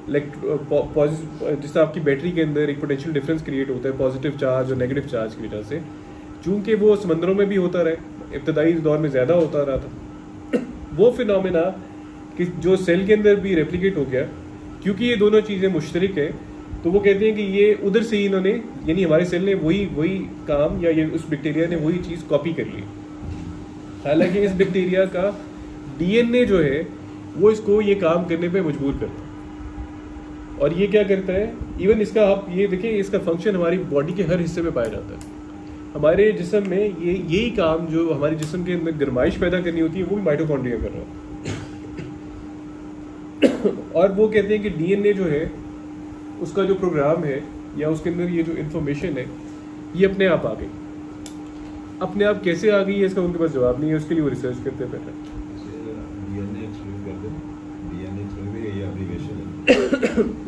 जिससे आपकी बैटरी के अंदर एक पोटेंशियल डिफरेंस क्रिएट होता है पॉजिटिव चार्ज और नेगेटिव चार्ज की वजह से, चूंकि वो समंदरों में भी होता रहे, इब्तदाई दौर में ज़्यादा होता रहा था, वो फिनोमेना कि जो सेल के अंदर भी रेप्लिकेट हो गया, क्योंकि ये दोनों चीज़ें मुश्तरक है, तो वो कहते हैं कि ये उधर से ही इन्होंने, यानी हमारे सेल ने वही काम या ये उस बैक्टीरिया ने वही चीज़ कॉपी कर ली। हालांकि इस बैक्टीरिया का डीएनए जो है वो इसको ये काम करने पे मजबूर करता है, और ये क्या करता है, इवन इसका आप ये देखें, इसका फंक्शन हमारी बॉडी के हर हिस्से में पाया जाता है। हमारे जिस्म में यही काम जो हमारे जिस्म के अंदर गर्माइश पैदा करनी होती है वो भी माइटोकॉन्ड्रिया कर रहा है। और वो कहते हैं कि डीएनए जो है उसका जो प्रोग्राम है या उसके अंदर ये जो इंफॉर्मेशन है ये अपने आप आ गई। अपने आप कैसे आ गई है इसका उनके पास जवाब नहीं है, उसके लिए वो रिसर्च करते हैं पहले।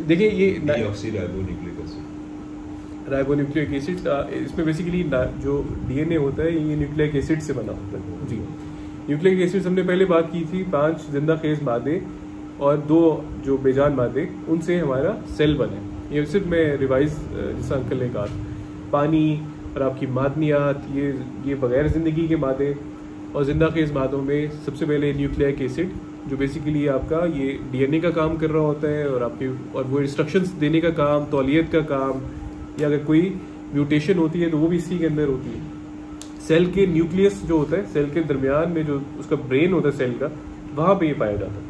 देखिए ये राइबोन्यूक्लिक एसिड, इसमें बेसिकली जो डीएनए होता है ये न्यूक्लिक एसिड से बना होता है। जी, न्यूक्लिक एसिड हमने पहले बात की थी, 5 जिंदा खेज मादे और 2 जो बेजान मादे, उनसे हमारा सेल बने। ये सिर्फ मैं रिवाइज जैसा अंकल ने कहा, पानी और आपकी मादनियात, ये बगैर ज़िंदगी के मादे, और जिंदा खेज मादों में सबसे पहले न्यूक्लिक एसिड जो बेसिकली आपका ये डीएनए का काम कर रहा होता है, और वो इंस्ट्रक्शंस देने का काम, तौलियत का काम, या अगर कोई म्यूटेशन होती है तो वो भी इसी के अंदर होती है। सेल के न्यूक्लियस जो होता है, सेल के दरमियान में जो उसका ब्रेन होता है सेल का, वहाँ पे ये पाया जाता है।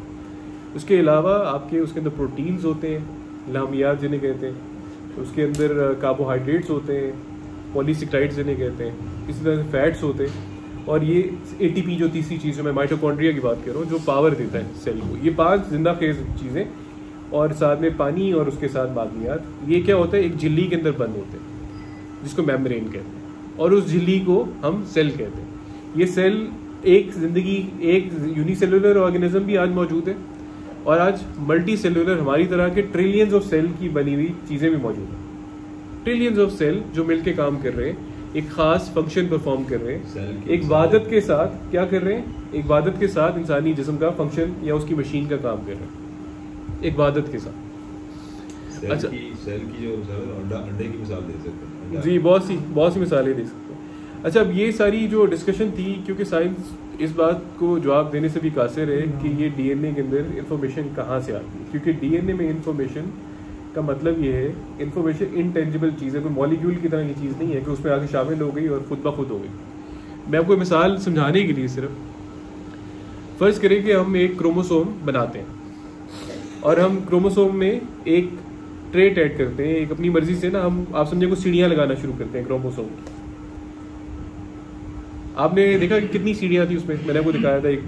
उसके अलावा आपके उसके अंदर प्रोटीन्स होते हैं, लामियात जिन्हें कहते हैं, उसके अंदर कार्बोहाइड्रेट्स होते हैं, पॉलीसेक्राइड्स जिन्हें कहते हैं, इसी तरह से फैट्स होते हैं, और ये एटीपी जो तीसरी चीज़ है, मैं माइटोकॉन्ड्रिया की बात कर रहा हूँ, जो पावर देता है सेल को। ये 5 जिंदा खेज चीज़ें, और साथ में पानी और उसके साथ मादनियात, ये क्या होता है, एक झिल्ली के अंदर बंद होते हैं जिसको मेम्ब्रेन कहते हैं, और उस झिल्ली को हम सेल कहते हैं। ये सेल एक यूनिसेलुलर ऑर्गेनिज्म भी आज मौजूद है, और आज मल्टी सेलुलर हमारी तरह के ट्रिलियंस ऑफ सेल की बनी हुई चीज़ें भी मौजूद हैं। ट्रिलियंस ऑफ सेल जो मिलके काम कर रहे हैं, एक खास फंक्शन परफॉर्म कर रहे हैं, एक वादत के साथ क्या कर रहे हैं, एक वादत के साथ इंसानी जिस्म का फंक्शन या उसकी मशीन का काम कर रहे हैं, एक वादत के साथ। अच्छा, सेल की जो अंडे की मिसाल दे सकते हैं। जी, बहुत सी मिसालें दे सकते हैं। अच्छा, अब ये सारी जो डिस्कशन थी, क्योंकि साइंस इस बात को जवाब देने से भी कासिर है कि ये डीएनए के अंदर इंफॉर्मेशन कहाँ से आती है, क्योंकि डीएनए में इंफॉर्मेशन का मतलब ये है, इंफॉर्मेशन इनटेंजिबल चीज़ है, कोई मॉलिक्यूल की तरह की चीज़ नहीं है कि उसमें आगे शामिल हो गई और खुद ब खुद हो गई। मैं आपको मिसाल समझाने के लिए सिर्फ फर्ज करें कि हम एक क्रोमोसोम बनाते हैं, और हम क्रोमोसोम में एक ट्रेट ऐड करते हैं, एक अपनी मर्जी से ना, हम आप समझे को सीढ़ियाँ लगाना शुरू करते हैं क्रोमोसोम की। आपने देखा कि कितनी सीढ़ियाँ थी उसमें, मैंने आपको दिखाया था। एक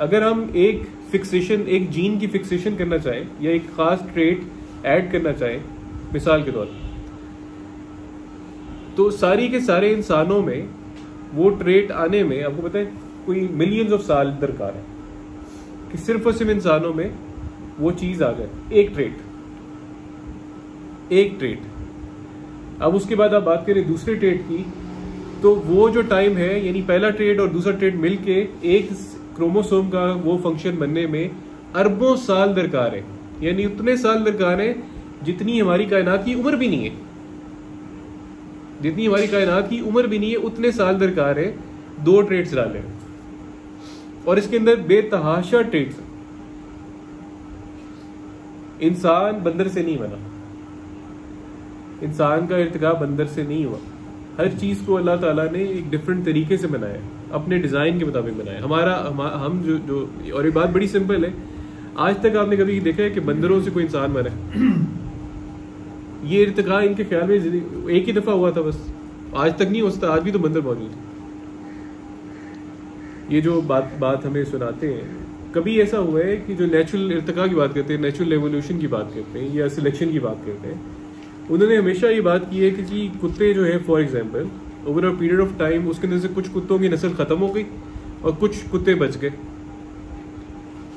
अगर हम एक जीन की फिक्सेशन करना चाहें या एक खास ट्रेट ऐड करना चाहें, मिसाल के तौर पर, तो सारी के सारे इंसानों में वो ट्रेट आने में आपको पता है कोई मिलियंस ऑफ साल दरकार है कि सिर्फ और सिर्फ इंसानों में वो चीज आ जाए, एक ट्रेट। अब उसके बाद आप बात करें दूसरे ट्रेट की, तो वो जो टाइम है, यानी पहला ट्रेट और दूसरा ट्रेट मिलके एक क्रोमोसोम का वो फंक्शन बनने में अरबों साल दरकार है, यानी उतने साल दरकार है जितनी हमारी कायनात की उम्र भी नहीं है, उतने साल दरकार है 2 ट्रेट्स डाले। और इसके अंदर बेतहाशा ट्रेड्स। इंसान बंदर से नहीं बना, इंसान का इर्तिकाब बंदर से नहीं हुआ। हर चीज को अल्लाह ताला ने एक डिफरेंट तरीके से बनाया, अपने डिजाइन के मुताबिक बनाया। हम जो और ये बात बड़ी सिंपल है, आज तक आपने कभी देखा है कि बंदरों से कोई इंसान बना है? ये इर्तिका इनके ख्याल में एक ही दफा हुआ था बस, आज तक नहीं हो सकता। आज भी तो बंदर मौजूद है। ये जो बात हमें सुनाते हैं, कभी ऐसा हुआ है कि जो नेचुरल इर्तिका की बात करते हैं, नेचुरल एवोल्यूशन की बात करते हैं या सिलेक्शन की बात करते हैं, उन्होंने हमेशा ये बात की है कि जी कुत्ते जो है for example over a period of time उसके अंदर से कुछ कुत्तों की नस्ल खत्म हो गई और कुछ कुत्ते बच गए,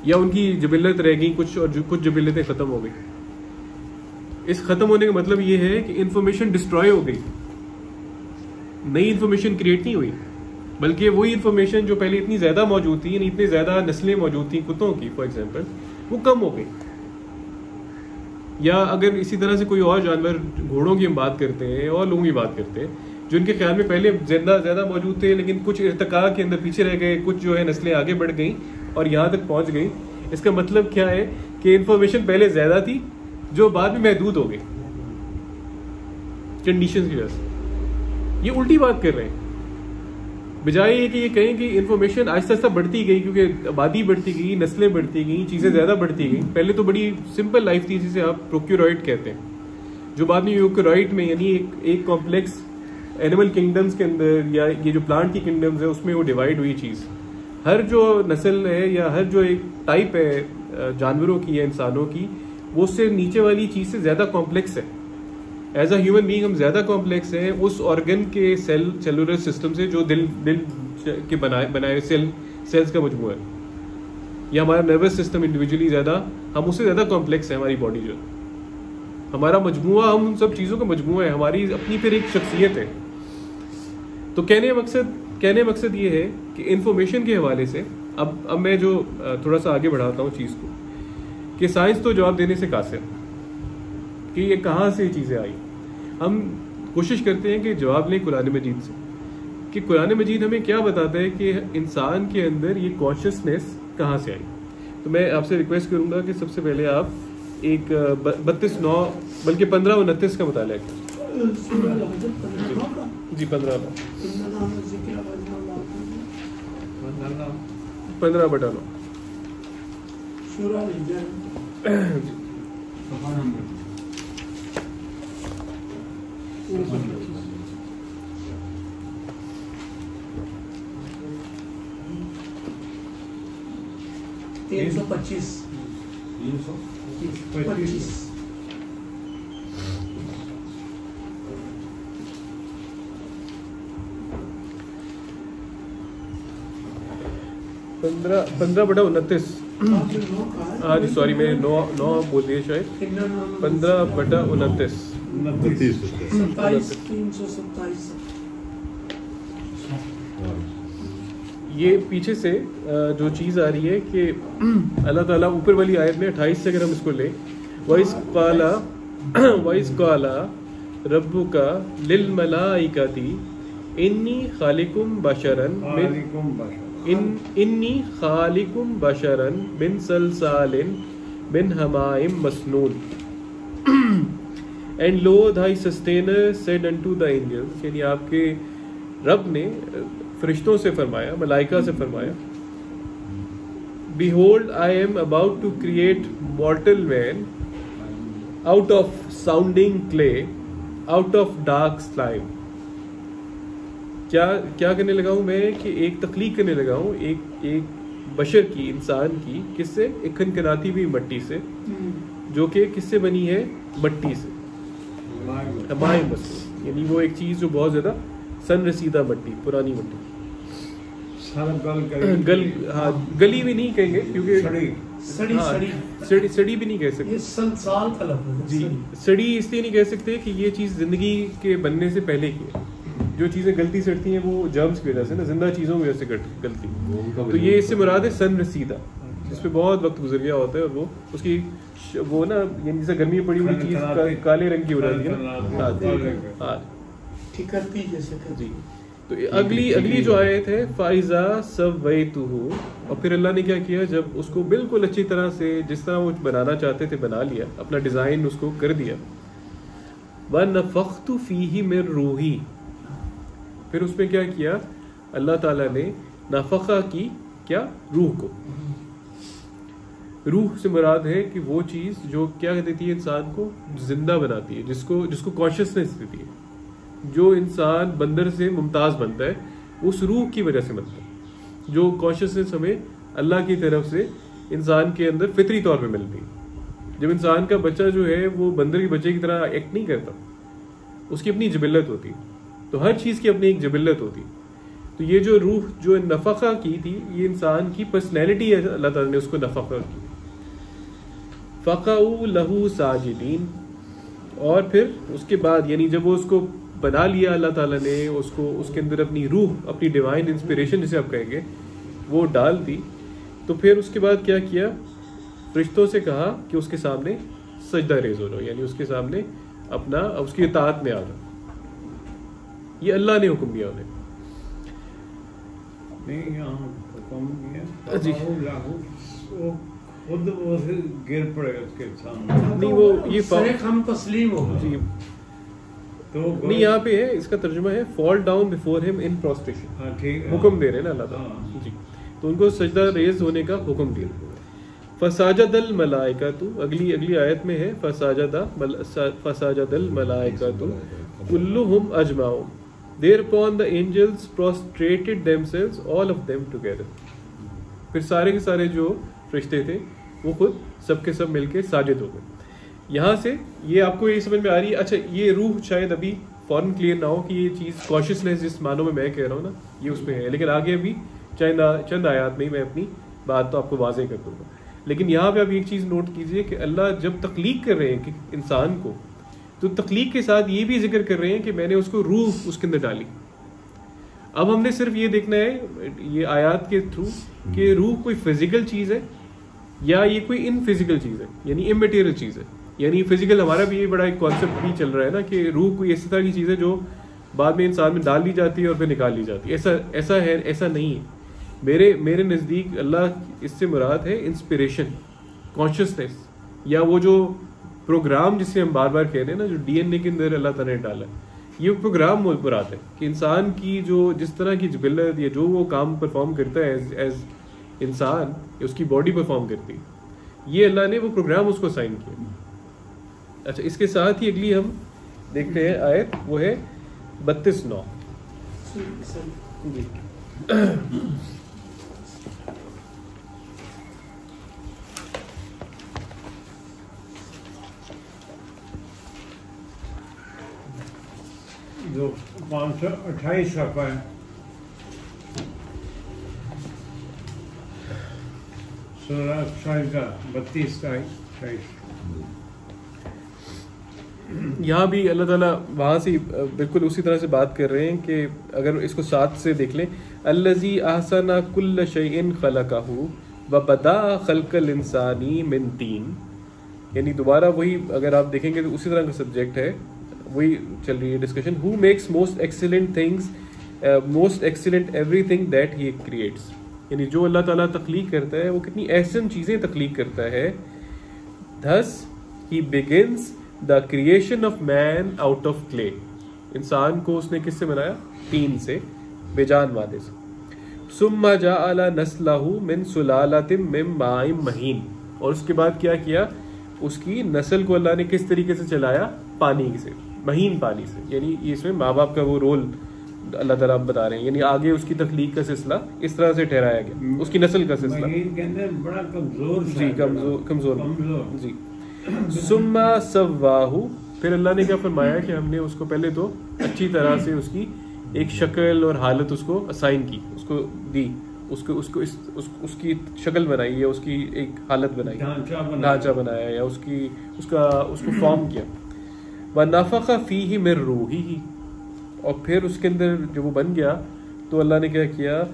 या उनकी जबिलत रह गई कुछ और कुछ जबिलतें खत्म हो गई। इस खत्म होने का मतलब ये है कि इंफॉर्मेशन डिस्ट्रॉय हो गई, नई इंफॉर्मेशन क्रिएट नहीं हुई, बल्कि वही इंफॉर्मेशन जो पहले इतनी ज्यादा मौजूद थी, इतनी ज्यादा नस्लें मौजूद थी कुत्तों की फॉर एग्जांपल, वो कम हो गई। या अगर इसी तरह से कोई और जानवर, घोड़ों की हम बात करते हैं और लोगों की बात करते हैं, जो इनके ख्याल में पहले ज्यादा मौजूद थे, लेकिन कुछ इर्तिका के अंदर पीछे रह गए, कुछ जो है नस्लें आगे बढ़ गई और यहाँ तक पहुंच गई। इसका मतलब क्या है कि इंफॉर्मेशन पहले ज्यादा थी जो बाद में महदूद हो गई कंडीशंस की वजह से। ये उल्टी बात कर रहे हैं, बजाय ये कि ये कहें कि इंफॉर्मेशन आहिस्ता आहिस्ता बढ़ती गई, क्योंकि आबादी बढ़ती गई, नस्लें बढ़ती गई, चीजें ज्यादा बढ़ती गई। पहले तो बड़ी सिंपल लाइफ थी जिसे आप प्रोक्यूरॉइड कहते हैं, जो बाद में यूकैरियोट में यानी एक कॉम्प्लेक्स एनिमल किंगडम्स के अंदर या ये जो प्लांट की किंगडम्स है उसमें वो डिवाइड हुई चीज। हर जो नस्ल है या हर जो एक टाइप है जानवरों की या इंसानों की, वो उससे नीचे वाली चीज से ज्यादा कॉम्प्लेक्स है। एज अ ह्यूमन बीइंग हम ज्यादा कॉम्प्लेक्स हैं उस ऑर्गन के सेलुलर सिस्टम से जो दिल के बनाए सेल्स का मजमूआ है, या हमारा नर्वस सिस्टम इंडिविजुअली ज्यादा, हम उससे ज्यादा कॉम्प्लेक्स है। हमारी बॉडी जो हमारा मजमूआ, हम उन सब चीजों का मजमूआ है, हमारी अपनी फिर एक शख्सियत है। तो कहने मकसद ये है कि इंफॉर्मेशन के हवाले से अब मैं जो थोड़ा सा आगे बढ़ाता हूँ चीज को, कि साइंस तो जवाब देने से कासिर कि ये कहाँ से चीजें आई। हम कोशिश करते हैं कि जवाब लें कुरान मजीद से, कि कुरान मजीद हमें क्या बताता है कि इंसान के अंदर ये कॉन्शियसनेस कहाँ से आई। तो मैं आपसे रिक्वेस्ट करूंगा कि सबसे पहले आप एक 32:9 बल्कि 15:29 का मुताला करें जी। 15:9 325 15:29। हाँ जी सॉरी, मैं 9 बोल दिए शायद। 15:29 27,327 ये पीछे से जो चीज आ रही है कि अल्लाह ताला ऊपर वाली आयत में 28 से अगर हम इसको लें, वइस काला रब्बुका लिल मलाइकती इन्नी खालिकुम बशरन मिन सलसालिन मिन हमाइम मसनून and lo thy sustainer said unto the angels, यानी आपके रब ने फरिश्तों से फरमाया, मलाइका से फरमाया, Behold, I am about to create mortal man out of sounding clay, out of dark slime. क्या करने लगा हूं मैं कि एक तख्लीक करने लगा हूं एक बशर की, इंसान की, किससे? एक खनखनाती हुई मट्टी से, जो कि किससे बनी है? मट्टी से, हमारे बस, यानी वो एक चीज जो बहुत ज्यादा सन रसीदा मट्टी, पुरानी मट्टी, गली भी नहीं कहेंगे क्योंकि सड़ी भी नहीं कह सकते जी। सड़ी इसलिए नहीं कह सकते कि ये चीज जिंदगी के बनने से पहले की है। जो चीजें गलती सड़ती हैं वो जर्म्स की वजह से ना, जिंदा चीजों की वजह से गलती, तो ये इससे मुराद है सन रसीदा, जिसपे बहुत वक्त गुजर गया होता है और वो उसकी वो ना, यानी जैसे गर्मी में पड़ी हुई चीज काले रंग की हो जाती है ना, जी। तो अगली जो आयत है फाइजा सवैतुहु, और फिर अल्लाह ने क्या किया, जब उसको बिल्कुल अच्छी तरह से जिस तरह वो बनाना चाहते थे बना लिया, अपना डिजाइन उसको कर दिया, व नफख्तु फीही मिन रूही, फिर उसमें क्या किया अल्लाह ताला ने, नफखा की क्या, रूह को। रूह से मुराद है कि वो चीज जो क्या देती है इंसान को जिंदा बनाती है, जिसको कॉन्शियसनेस देती है, जो इंसान बंदर से मुमताज बनता है उस रूह की वजह से बनता है, जो कॉन्शियसनेस हमें अल्लाह की तरफ से इंसान के अंदर फितरी तौर पे मिलती है। जब इंसान का बच्चा जो है वो बंदर के बच्चे की तरह एक्ट नहीं करता, उसकी अपनी जबिल्लत होती है, तो हर चीज की अपनी एक जबिल्लत होती है। तो ये जो रूह जो नफखा की थी, ये इंसान की पर्सनैलिटी है, अल्लाह ताला ने उसको नफखा की। फ़क़ऊ लहू साजिदीन, और फिर उसके बाद यानी जब वो उसको बना लिया अल्लाह ताला ने, उसको उसके अंदर अपनी रूह, अपनी डिवाइन इंस्पिरेशन जिसे आप कहेंगे, वो डाल दी, तो फिर उसके बाद क्या किया, फरिश्तों से कहा कि उसके सामने सजदा रेज हो जाओ, यानी उसके सामने अपना उसकी इताअत में आ जाओ। ये अल्लाह ने हुक्म दिया उन्हें। नहीं यहाँ हुक्म दिया जी। वो खुद वो गिर पड़े उसके सामने। नहीं वो ये हम तस्लीम हो जी तो नहीं, यहाँ पे है, इसका तर्जुमा है fall down before him in prostration. हाँ ठीक है, हुक्म दे रहे हैं ना अल्लाह ताला हाँ। जी, तो उनको सजदा रेज होने का हुक्म दिया। फसाजदल मलाइकातु, अगली आयत में है फसाजदल मलाइकातु कुल्लुहुम अजमाउ, thereupon the angels prostrated themselves all of them together। फिर सारे के सारे जो फरिश्ते थे वो खुद सबके सब मिलके साजिद हो गए। यहाँ से ये आपको ये समझ में आ रही है। अच्छा, ये रूह शायद अभी फौरन क्लियर ना हो कि ये चीज़ कॉन्शियसनेस जिस मानों में मैं कह रहा हूँ ना, ये उसमें है, लेकिन आगे अभी चंद आयात में ही मैं अपनी बात तो आपको वाज़ेह कर दूंगा। लेकिन यहाँ पे आप एक चीज़ नोट कीजिए कि अल्लाह जब तख्लीक कर रहे हैं कि इंसान को, तो तख्लीक के साथ ये भी जिक्र कर रहे हैं कि मैंने उसको रूह उसके अंदर डाली। अब हमने सिर्फ ये देखना है ये आयात के थ्रू कि रूह कोई फिजिकल चीज़ है या ये कोई इनफिजिकल चीज़ है, यानी इमटेरियल चीज़ है। यानी फिजिकल हमारा भी ये बड़ा एक कॉन्सेप्ट भी चल रहा है ना कि रूह कोई इस तरह की चीज़ है जो बाद में इंसान में डाल दी जाती है और फिर निकाल ली जाती है। ऐसा है, ऐसा नहीं है। मेरे नज़दीक अल्लाह इससे मुराद है इंस्पिरेशन, कॉन्शियसनेस, या वो जो प्रोग्राम जिसे हम बार बार कह रहे हैं ना, जो डीएनए के अंदर अल्लाह ताला ने डाला है, ये प्रोग्राम मुराद है कि इंसान की जो जिस तरह की जबिल्लत या जो वो काम परफॉर्म करता है एज इंसान, उसकी बॉडी परफॉर्म करती है, ये अल्लाह ने वो प्रोग्राम उसको साइन किया। अच्छा, इसके साथ ही अगली हम देखते हैं आयत, वो है 32:9 जी। जो 528 सफ़ा है, सूरह साइदा 32-28। यहाँ भी अल्लाह ताला वहाँ से बिल्कुल उसी तरह से बात कर रहे हैं कि अगर इसको 7 से देख लें, अल्लज़ी अहसना कुल्ल शैइन खलक़हु व बदा खल्क़ल इंसानी मिन तीन, यानी दोबारा वही अगर आप देखेंगे तो उसी तरह का सब्जेक्ट है, वही चल रही है discussion. Who makes most excellent things, most excellent everything that he creates, यानी जो अल्लाह ताला तख्लीक करता है वो कितनी ऐसी चीज़ें तख्लीक करता है। Thus he begins the creation of man out of clay, इंसान को उसने किससे बनाया? तीन से, बेजान मादे से। सुम्मा जाअला नस्लहु मिन सुलालतिम मिन माइन महीन, और उसके बाद क्या किया? उसकी नस्ल को अल्लाह ने किस तरीके से चलाया? पानी से, महीन पानी से। यानी इसमें माँ बाप का वो रोल अल्लाह ताला बता रहे हैं, यानी आगे उसकी तख्लीक का सिलसिला इस तरह से ठहराया गया, उसकी नस्ल का सिलसिला। महीन के अंदर बड़ा कमजोर जी, कमजोर जी। सुम्मा सव्वाहु, फिर अल्लाह ने क्या फरमाया कि हमने उसको पहले तो अच्छी तरह से उसकी एक शक्ल और हालत उसको असाइन की, उसको दी, उसकी शक्ल बनाई या उसकी एक हालत बनाई, ढांचा बनाया या उसको फॉर्म किया। व नफ़ख़ फ़ीही मिन रूहिही, और फिर उसके अंदर जब वो बन गया तो अल्लाह ने क्या किया?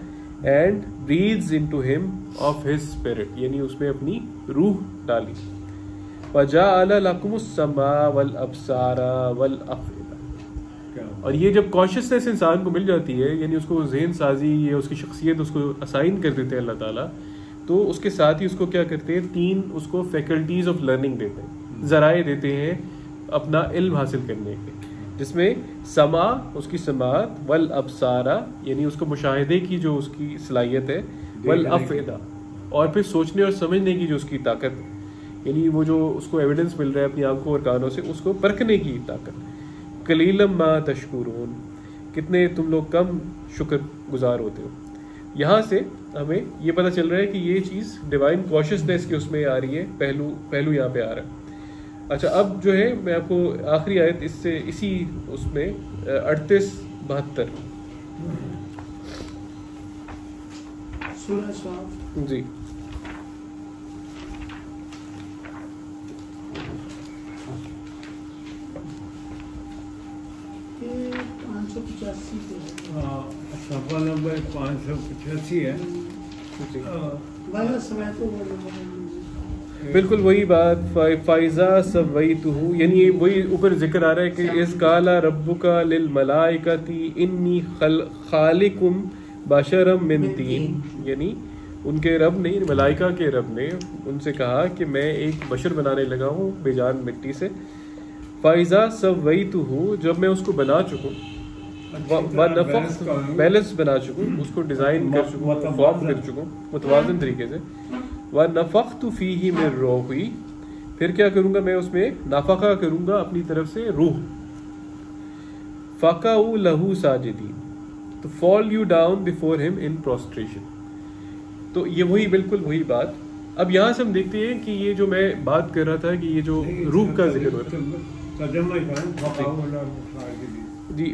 And breathes into him of his spirit, यानी उसमें अपनी रूह डाली। वजअल लकुमुस समा वल अब्सारा वल अफ़इदा, और ये जब कॉन्शियसनेस इंसान को मिल जाती है, यानी उसको जहन साजी या उसकी शख्सियत उसको असाइन कर देते हैं अल्लाह ताला, तो उसके साथ ही उसको क्या करते हैं, 3 उसको फैकल्टीज ऑफ लर्निंग देते हैं, ज़राए देते हैं अपना इल्म हासिल करने के, जिसमें समा उसकी समात, वल अबसारा यानी उसको मुशाहिदे की जो उसकी सलाहियत है, वल अफ़इदा और फिर सोचने और समझने की जो उसकी ताकत, यानी वो जो उसको एविडेंस मिल रहा है अपनी आंखों और कानों से, उसको परखने की ताकत। कलीलम मा तशकुरून, कितने तुम लोग कम शुक्र गुजार होते हो। यहाँ से हमें ये पता चल रहा है कि ये चीज़ डिवाइन कॉन्शियसनेस की उसमें आ रही है, पहलू यहाँ पे आ रहा है। अच्छा, अब जो है मैं आपको आखिरी आयत इससे इसी उसमें 38-72 जी सफा नंबर 585 है। बिल्कुल वही बात, फ़ाइज़ा सवैतुहु, यानी वही ऊपर जिक्र आ रहा है कि इस काला रब्बुका लिल मलाइकती इन्नी खालिकुम बशरम मिन तीन, यानी उनके रब ने, मलाइका के रब ने उनसे कहा कि मैं एक बशर बनाने लगा हूँ बेजान मिट्टी से। फ़ाइज़ा सवैतुहु, जब मैं उसको बना चुकूँ, बैलेंस बना चुकूँ, उसको डिज़ाइन कर चुकूँ, फॉर्म कर चुकूँ मुतवाज़िन तरीके से, व नफ़ख्तु फ़ीही मिन रूही, फिर क्या करूँगा मैं उसमें नाफका करूँगा अपनी तरफ से रूह। फ़क़ऊ लहू साजिदीन, तो fall you down before him in prostration. तो ये वही बिल्कुल वही बात। अब यहाँ से हम देखते हैं कि ये जो मैं बात कर रहा था कि ये जो रूह का जिक्र हो रहा है जी,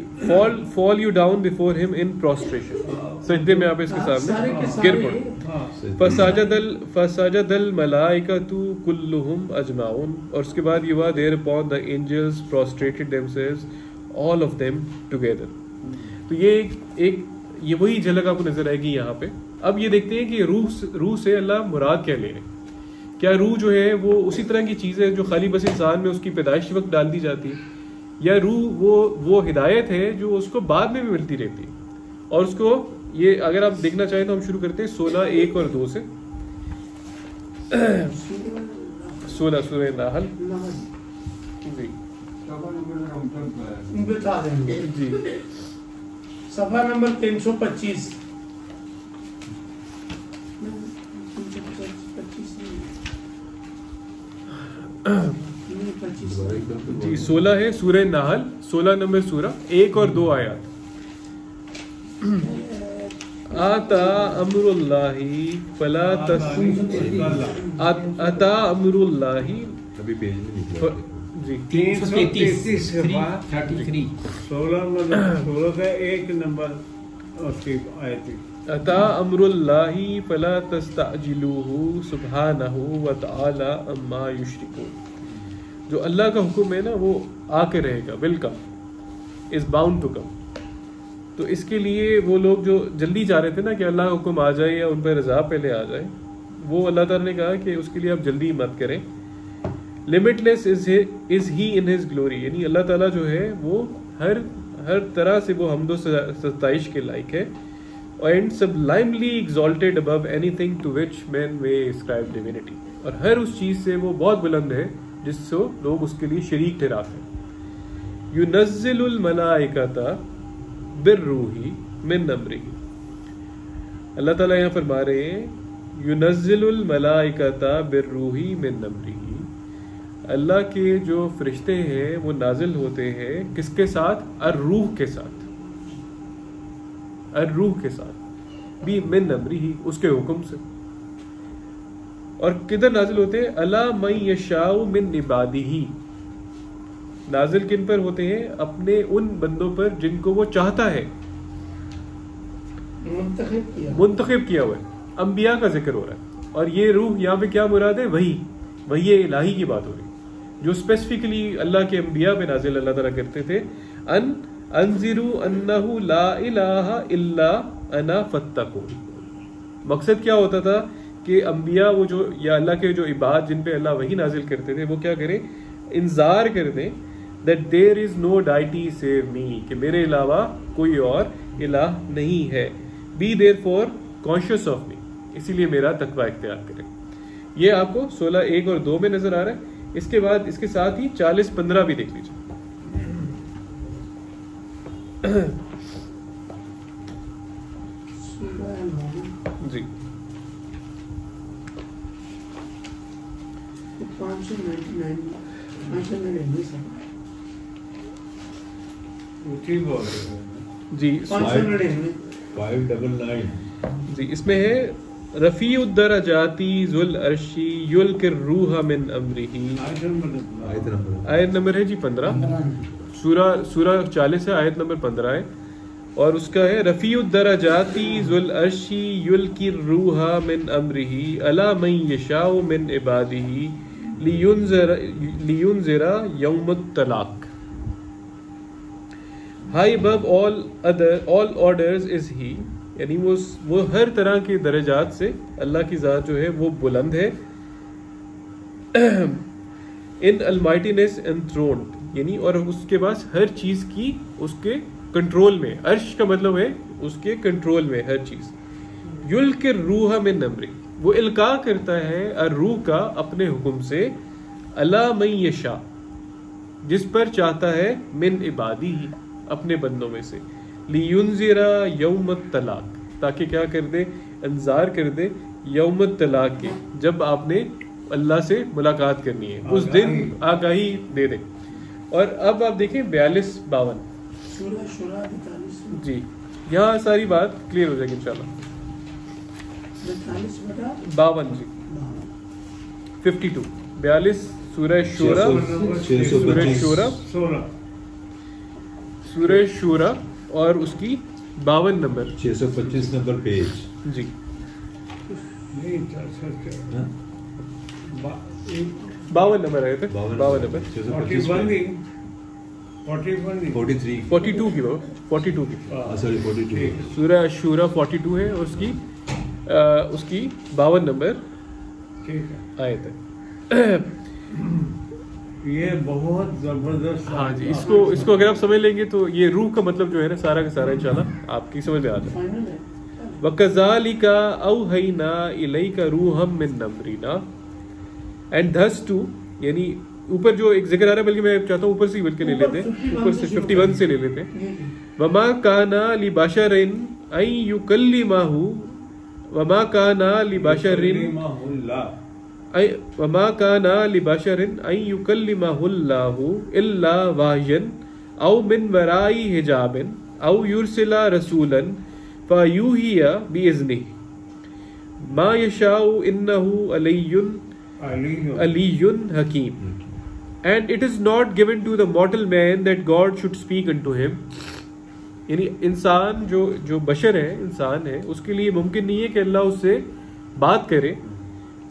fall you down before him in prostration, सजदे में आप इसके सामने गिर पड़ो। फसजदल मलाइकतु कुल्लुहुम अजमाउन, और उसके बाद ये हुआ thereupon the angels prostrated themselves all of them together. तो ये एक ये वही झलक आपको नजर आएगी यहाँ पे। अब ये देखते हैं कि रूह से अल्लाह मुराद क्या ले रहे हैं। क्या रूह जो है वो उसी तरह की चीज़ है जो खाली बस इंसान में उसकी पैदाइश वक्त डाल दी जाती है, या रूह वो हिदायत है जो उसको बाद में भी मिलती रहती है। और उसको ये अगर आप देखना चाहें तो हम शुरू करते हैं 16, 1 और 2 से। 16 सूरह नाहल जी जी, सफा नंबर 325। जी 16 है सूरह नाहल, 16 नंबर सूरा, 1 और 2 आयत। आता अमरुल्लाही फला आता अमरुल्लाही, अभी पेज में निकला जी 333 16 का 1 नंबर उसकी आयत। अता अमरुल्लाही फला तस्तअजिलूहु सुब्हानहु व तआला अम्मा युश्रिकून। जो अल्लाह का हुक्म है ना वो आके रहेगा, will come, is bound to come. तो इसके लिए वो लोग जो जल्दी चाह रहे थे ना कि अल्लाह का हुक्म आ जाए या उन पर रज़ा पहले आ जाए, वो अल्लाह ताला ने कहा कि उसके लिए आप जल्दी मत करें। Limitless is he in his glory, यानी अल्लाह ताला जो है वो हर तरह से वो हमदो सताइश के लायक है। And sublimely exalted above anything to which man may ascribe divinity, और हर उस चीज से वो बहुत बुलंद है जिससे लोग उसके लिए शरीक ठहराते हैं। युनज़्ज़िलुल मलाइकता बिर्रूही मिन अम्रिही, अल्लाह ताला यहाँ फरमा रहे हैं युनज़्ज़िलुल मलाइकता बिर्रूही मिन अम्रिही, अल्लाह के जो फरिश्ते हैं वो नाजिल होते हैं किसके साथ? अर्रूह के साथ, अर्रूह के साथ भी मिन अम्रिही, उसके हुक्म से। और किधर नाजिल होते हैं? अला मन यशाउ मिन इबादिही, नाजिल किन पर होते हैं? अपने उन बंदों पर जिनको वो चाहता है, मुंतखब किया हुआ है। अंबिया का जिक्र हो रहा है, और ये रूह यहाँ पे क्या मुराद है? वही इलाही की बात हो रही जो स्पेसिफिकली अल्लाह के अंबिया पे नाजिल अल्लाह ताला करते थे। अनज़िरू अन्नहु ला इलाहा इल्ला अना फत्तकून। मकसद क्या होता था कि अंबिया वो जो या अल्लाह के जो इबाद जिन पे अल्लाह वही नाजिल करते थे वो क्या करें? इंजार कर दें that there is no deity save me, कि मेरे अलावा कोई और इलाह नहीं है। Be therefore conscious of me, इसीलिए मेरा तकवा इख्तियार करें। ये आपको 16 1 और 2 में नजर आ रहा है। इसके बाद इसके साथ ही 40 15 भी देख लीजिए। जी 599 ठीक बोल रहे हो। जी 599 599 जी इसमें है रफ़ीउद्दरजाती ज़ुल अर्शी युल्किर रूह मिन अमरिही। आयत नंबर आयत नंबर है जी 15, सूरा 40 है, आयत नंबर 15 है। और उसका है रफ़ीउद्दरजाती ज़ुल अर्शी युल्किर रूह मिन अमरिही अला मन यशाउ मिन इबादिही लियुनज़िरा यौमुत तलाक। High above all orders is he, यानी वो हर तरह के दर्जात से अल्लाह की ज़ात जो है वो बुलंद है। इन अलमाइटीनेस एंथ्रोन्ड, यानी और उसके पास हर चीज़ की उसके कंट्रोल में, अर्श का मतलब है उसके कंट्रोल में हर चीज़। युल के रूह में नमरी, वो इल्का करता है रूह का अपने हुक्म से, अला मन यशा, जिस पर चाहता है, मिन इबादी ही, अपने बंदों में से, लियुनज़िरा यौमत तलाक, ताकि क्या कर दे, इंतजार कर दे यौमत तलाक के, जब आपने अल्लाह से मुलाकात करनी है उस दिन आगाही दे दे। और अब आप देखें 42-52 जी, यहाँ सारी बात क्लियर हो जाएगी इंशाल्लाह। 52 जी 52 42 सूरह शूरा, सूरह शूरा और उसकी 52 नंबर 625 नंबर पेज जी। नहीं 52 नंबर आए थे, 52 नंबर 42 की बात, 42 की सॉरी 42 सूरह शूरा 42 है और उसकी 52 नंबर ठीक है। आए थे। ये बहुत जबरदस्त। हाँ जी, इसको अगर आप समझ लेंगे तो ये रूह का मतलब जो है ना सारा का सारा इंशाल्लाह आपकी समझ में आता है। वकज़ालिका औहैना इलैका रूहम मिन अम्रिना, एंड thus too, यानी ऊपर जो एक जिक्र आ रहा है, बल्कि मैं चाहता हूँ ऊपर से बल्कि ले लेते हैं, ऊपर से 51 से ले लेते हैं। वमा काना लिबशरिन अन युकल्लिमहु, वमा काना लिबशरिन वमा काना लिबशरिन अन युकल्लिमहुल्लाहु इल्ला वाहयन औ मिन वराई हिजाबिन औ युरसिला रसूलन फयूहिया बिइज़्निही मा यशाउ इन्नहु अलियुन हकीम। And it is not given to the mortal man that God should speak unto him, यानी इंसान जो बशर है, इंसान है, उसके लिए मुमकिन नहीं है कि अल्लाह उससे बात करे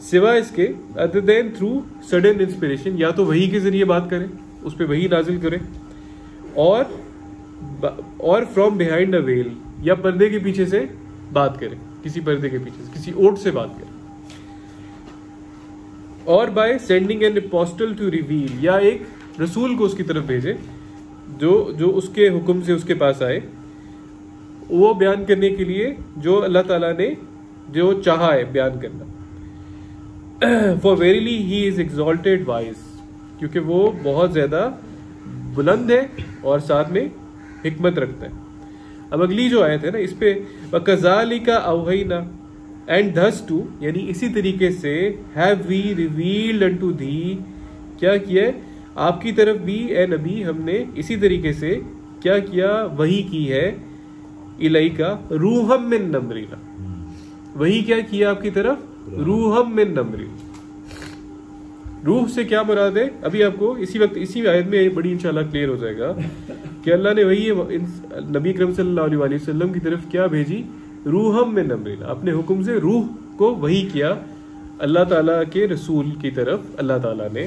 सिवा इसके other than through sudden inspiration, या तो वही के जरिए बात करे, उस पर वही नाजिल करे, और फ्रॉम बिहाइंड अ वेल, या पर्दे के पीछे से बात करे, किसी पर्दे के पीछे से, किसी ओट से बात करे, और by sending an apostle to reveal, या एक रसूल को उसकी तरफ भेजे जो उसके हुक्म से उसके पास आए, वो बयान करने के लिए जो अल्लाह ताला ने जो चाहा है बयान करना। For verily he is exalted wise, क्योंकि वो बहुत ज्यादा बुलंद है और साथ में हिकमत रखता है। अब अगली जो आयत है ना, इस पे वकज़ालिका औहैना, एंड thus too, यानी इसी तरीके से have we revealed unto thee, क्या किया आपकी तरफ भी ए नबी, हमने इसी तरीके से क्या किया, वही की है, इलैका रूहम मिन अम्रिना, वही क्या किया आपकी तरफ, रूहम मिन अम्रिना। रूह से क्या मुराद है, अभी आपको इसी वक्त इसी आयत में बड़ी इंशाल्लाह क्लियर हो जाएगा कि अल्लाह ने वही नबी करम सल्लल्लाहु अलैहि वसल्लम की तरफ क्या भेजी, रूहम मिन अम्रिना, अपने हुक्म से रूह को वही किया अल्लाह ताला के रसूल की तरफ अल्लाह ताला ने।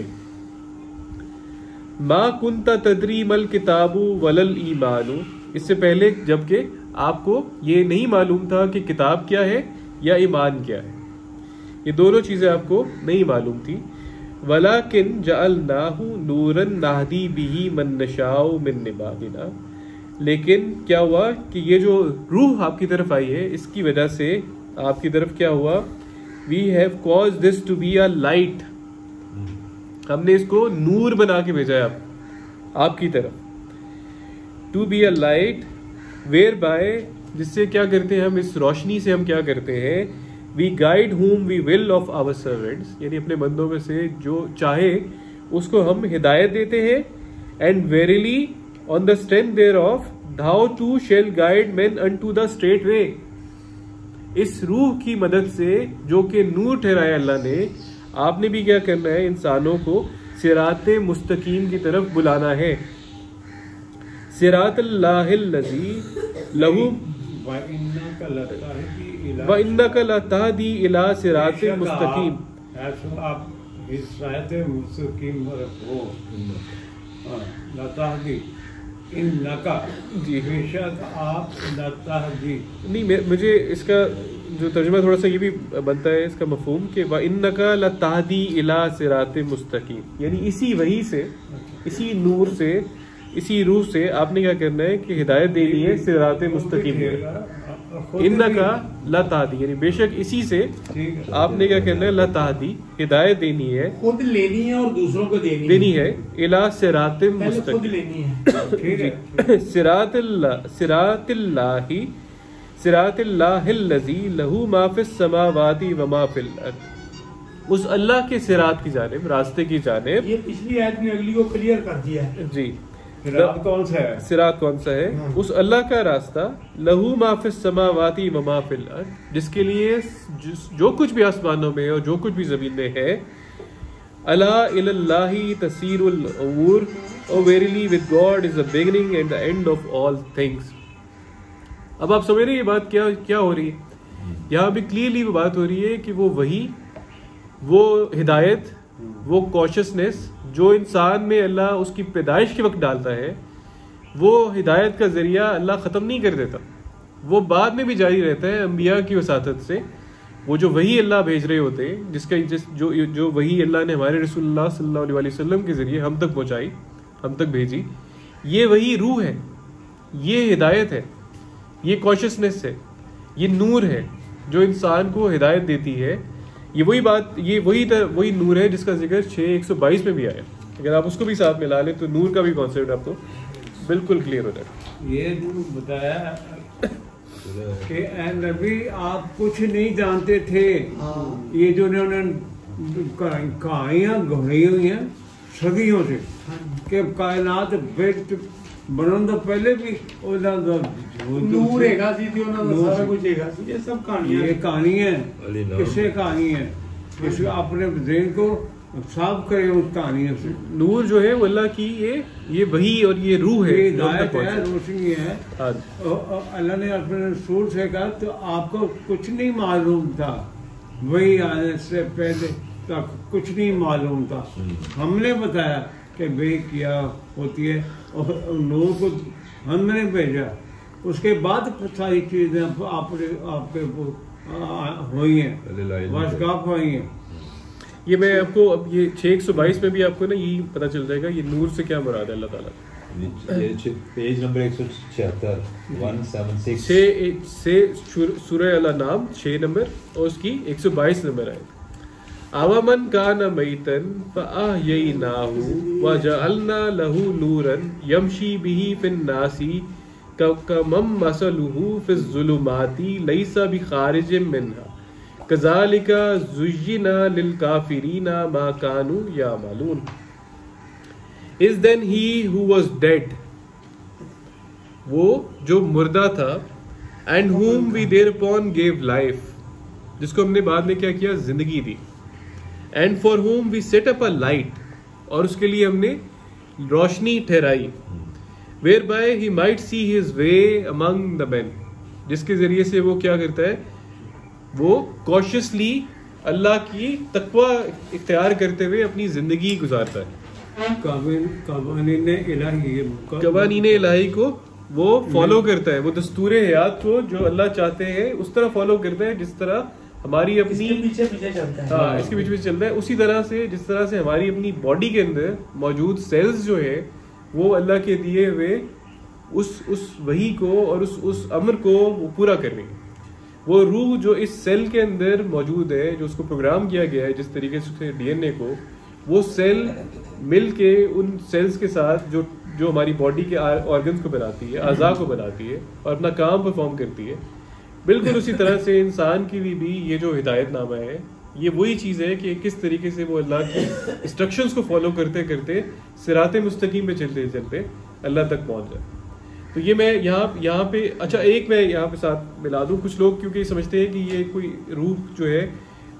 मा कुंता तदरी मल किताबु वलल ईमानु, इससे पहले जबकि आपको ये नहीं मालूम था कि किताब क्या है या ईमान क्या है, ये दोनों चीजें आपको नहीं मालूम थी। वलाकिन जअलनाहु नूरन नहदी बिही मन नशाउ मिन इबादिना। लेकिन क्या हुआ कि ये जो रूह आपकी तरफ आई है, इसकी वजह से आपकी तरफ क्या हुआ, we have caused this to be a light, हमने इसको नूर बना के भेजा है आपकी तरफ, to be a light whereby, जिससे क्या करते हैं हम, इस रोशनी से हम क्या करते हैं, we guide whom we will of our servants, यानी अपने बंदों में से जो चाहे उसको हम हिदायत देते हैं, and verily on the strength thereof thou too shall guide men unto the straight way। इस रूह की मदद से जो कि नूर ठहराया अल्लाह ने, आपने भी क्या करना है, इंसानों को सिराते मुस्तकीम की तरफ बुलाना है। सिरातल्लाहिल्लज़ी लहू व इन्नका लतहदी इला सिरातिल मुस्तकीम। आप सिराते मुस्तकीम हो, लतहदी इन्नका, जी बेशक आप लतहदी। नहीं, मुझे इसका जो तर्जुमा थोड़ा सा ये भी बनता है इसका मफहूम कि व इन्नका लतहदी इला सिरातिल मुस्तकीम, यानी इसी वही से, इसी नूर से, इसी रूह से आपने क्या करना है कि हिदायत देनी है सिराते मुस्तकीम। इन्नका लतहदी, यानी बेशक इसी से आपने क्या करना है, लतहदी हिदायत देनी है, खुद लेनी है और दूसरों को देनी है, इला सिराते मुस्तकीम, खुद लेनी है। सिरातिल्लाही सिरातिल्लाहिल्लज़ी लहू मा फिस समावाति व मा फिल अर्द। उस अल्लाह के सिरात की जानिब, रास्ते की जानिब, ये पिछली आयत में अगली को क्लियर कर दिया है। जी, सिरात कौन सा है, सिरात कौन सा है, उस अल्लाह का रास्ता, लहू मा फिस समावाति व मा फिल अर्द, जिसके लिए जो कुछ भी आसमानों में है और जो कुछ भी जमीन में है, अला इलल्लाही तसीरुल उमूर, O verily with God is the beginning and the end of all things. अब आप समझ रहे हैं ये बात क्या हो रही है, यहाँ भी क्लियरली वो बात हो रही है कि वो वही, वो हिदायत, वो कॉशियसनेस जो इंसान में अल्लाह उसकी पैदाइश के वक्त डालता है, वो हिदायत का जरिया अल्लाह ख़त्म नहीं कर देता, वो बाद में भी जारी रहता है अंबिया की वसातत से। वो जो वही अल्लाह भेज रहे होते हैं, जो वही अल्लाह ने हमारे रसूलुल्लाह सल्लल्लाहु अलैहि वसल्लम के जरिए हम तक पहुँचाई, हम तक भेजी, ये वही रूह है, ये हिदायत है, ये कॉशियसनेस है, ये नूर है जो इंसान को हिदायत देती है। ये वही बात, ये वही नूर है जिसका जिक्र 6:122 में भी आया। अगर आप उसको भी साथ मिला लें तो नूर का भी कॉन्सेप्ट आपको बिल्कुल क्लियर हो जाएगा। ये जो बताया कि ए नबी आप कुछ नहीं जानते थे, ये जो उन्होंने कहानियां गढ़ी हुई हैं सदियों से कि कायनात बनन तो पहले भी नूर हैगा सी ते उन्हां दा सारा कुछ हैगा सी। ये सब कहानियां, ये कहानी है, किससे कहानी है, किस अपने ज़हन को साफ करें उस कहानियों से। नूर जो है वो अल्लाह की ये वही और ये रूह है, हिदायत है, रोशनी है। अल्लाह ने अपने रसूल से कहा तो आपको कुछ नहीं मालूम था, वही आने से पहले तक कुछ नहीं मालूम था, हमने बताया कि वे क्या होती है और नूर को हमने भेजा, उसके बाद सारी चीजें आपके हुई हैं, वर्षगाप हुई हैं। ये मैं आपको अब ये 6:122 में भी आपको ना यही पता चल जाएगा ये नूर से क्या मुराद है अल्लाह ताला। ये पेज नंबर 176 176 से सूरह अल-अनाम 6 नंबर और उसकी 122 नंबर है। अवमन कान मैतन फअहयैनाहु व जअलना लहू नूरन यमशी बिही फिन नासी कमम मसलुहु फिज़ ज़ुलुमाती लैसा बिखारिजिम मिन्हा कज़ालिका ज़ुय्यिना लिलकाफ़िरीना मा कानू यामलून। Is then he who was dead, वो जो मुर्दा था, and whom we thereupon gave life, जिसको हमने बाद में क्या किया, जिंदगी दी, and for whom we set up a light, और उसके लिए हमने रोशनी ठहराई, whereby he might see his way among the men, जिसके जरिए से वो क्या करता है, वो कॉशियसली अल्लाह की तकवा इख्तियार करते हुए अपनी जिंदगी गुजारता है। कवानीन इलाही को वो फॉलो करता है, वो दस्तूर हयात को जो अल्लाह चाहते हैं उस तरह फॉलो करता है जिस तरह हमारी अपनी पीछे पीछे चलता है। हाँ, इसके बीच में चलता है। उसी तरह से जिस तरह से हमारी अपनी बॉडी के अंदर मौजूद सेल्स जो है वो अल्लाह के दिए हुए उस वही को और उस अमर को वो पूरा कर रही है। वो रूह जो इस सेल के अंदर मौजूद है, जो उसको प्रोग्राम किया गया है जिस तरीके से डीएनए को, वो सेल मिल के उन सेल्स के साथ जो हमारी बॉडी के ऑर्गन्स को बनाती है, अज़ा को बनाती है और अपना काम परफॉर्म करती है। बिल्कुल उसी तरह से इंसान के लिए भी ये जो हिदायतनामा है, ये वही चीज़ है कि किस तरीके से वो अल्लाह की इंस्ट्रक्शंस को फॉलो करते करते सिराते मुस्तकीम पे चलते चलते अल्लाह तक पहुंच जाए। तो ये मैं यहाँ पे अच्छा एक मैं यहाँ पे साथ मिला दूँ। कुछ लोग क्योंकि समझते हैं कि ये कोई रूह जो है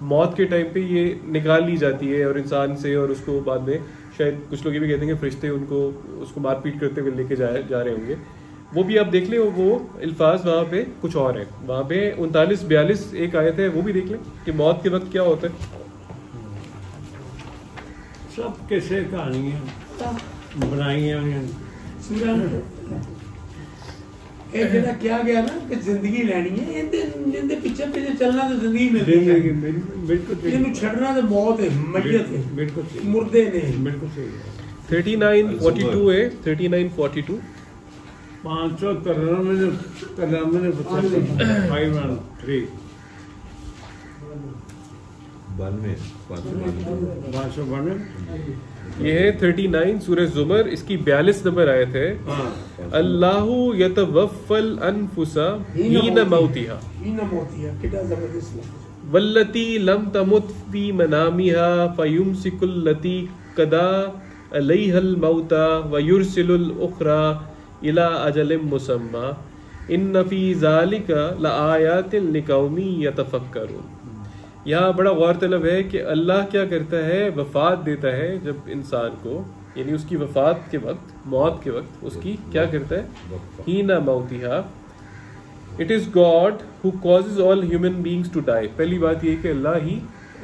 मौत के टाइम पे ये निकाल ली जाती है और इंसान से, और उसको बाद में शायद कुछ लोग ये भी कहते हैं कि फरिश्ते उसको मारपीट करते हुए लेके जा रहे होंगे। वो भी आप देख लें, वो अल्फाज वहाँ पे कुछ और है। वहाँ पे 39-42 एक आयत है, वो भी देख लें कि मौत के वक्त क्या होता है। सब किस्से कहानियां बनाई हैं। ਇਹ ਜਿਹੜਾ ਕਿਹਾ ਗਿਆ ਨਾ ਕਿ ਜ਼ਿੰਦਗੀ ਲੈਣੀ ਹੈ, ਇਹਦੇ ਪਿੱਛੇ ਪਿੱਛੇ ਚੱਲਣਾ ਤਾਂ ਜ਼ਿੰਦਗੀ ਮਿਲਦੀ ਹੈ। ਬਿਲਕੁਲ ਇਹਨੂੰ ਛੱਡਣਾ ਤਾਂ ਮੌਤ ਹੈ, ਮਈਅਤ ਹੈ, ਬਿਲकुल ਮੁਰਦੇ ਨੇ। बिल्कुल सही है। 39-42 है, 39-42 593 513 592 ये है 39 सूरह जुमर, इसकी 42 नंबर आयत है। अल्लाहु यतवफ़्फ़ल अनफुसा हीन मौतिहा कितना जबरदस्त लफ्ज़। वल्लती लम तमुत फी मनामिहा फयुमसिकुल्लती कदा अलैहल मौता व युरसिलुल उखरा इला अजलिम मुसम्मा इन्न फी ज़ालिका लआयातिन लिकौमी यतफक्करून। यहाँ बड़ा गौरतलब है कि अल्लाह क्या करता है, वफात देता है जब इंसान को, यानी उसकी वफात के वक्त, मौत के वक्त उसकी क्या करता है, हीना मौतिहा। It is God who causes all human beings to die. पहली बात यह कि अल्लाह ही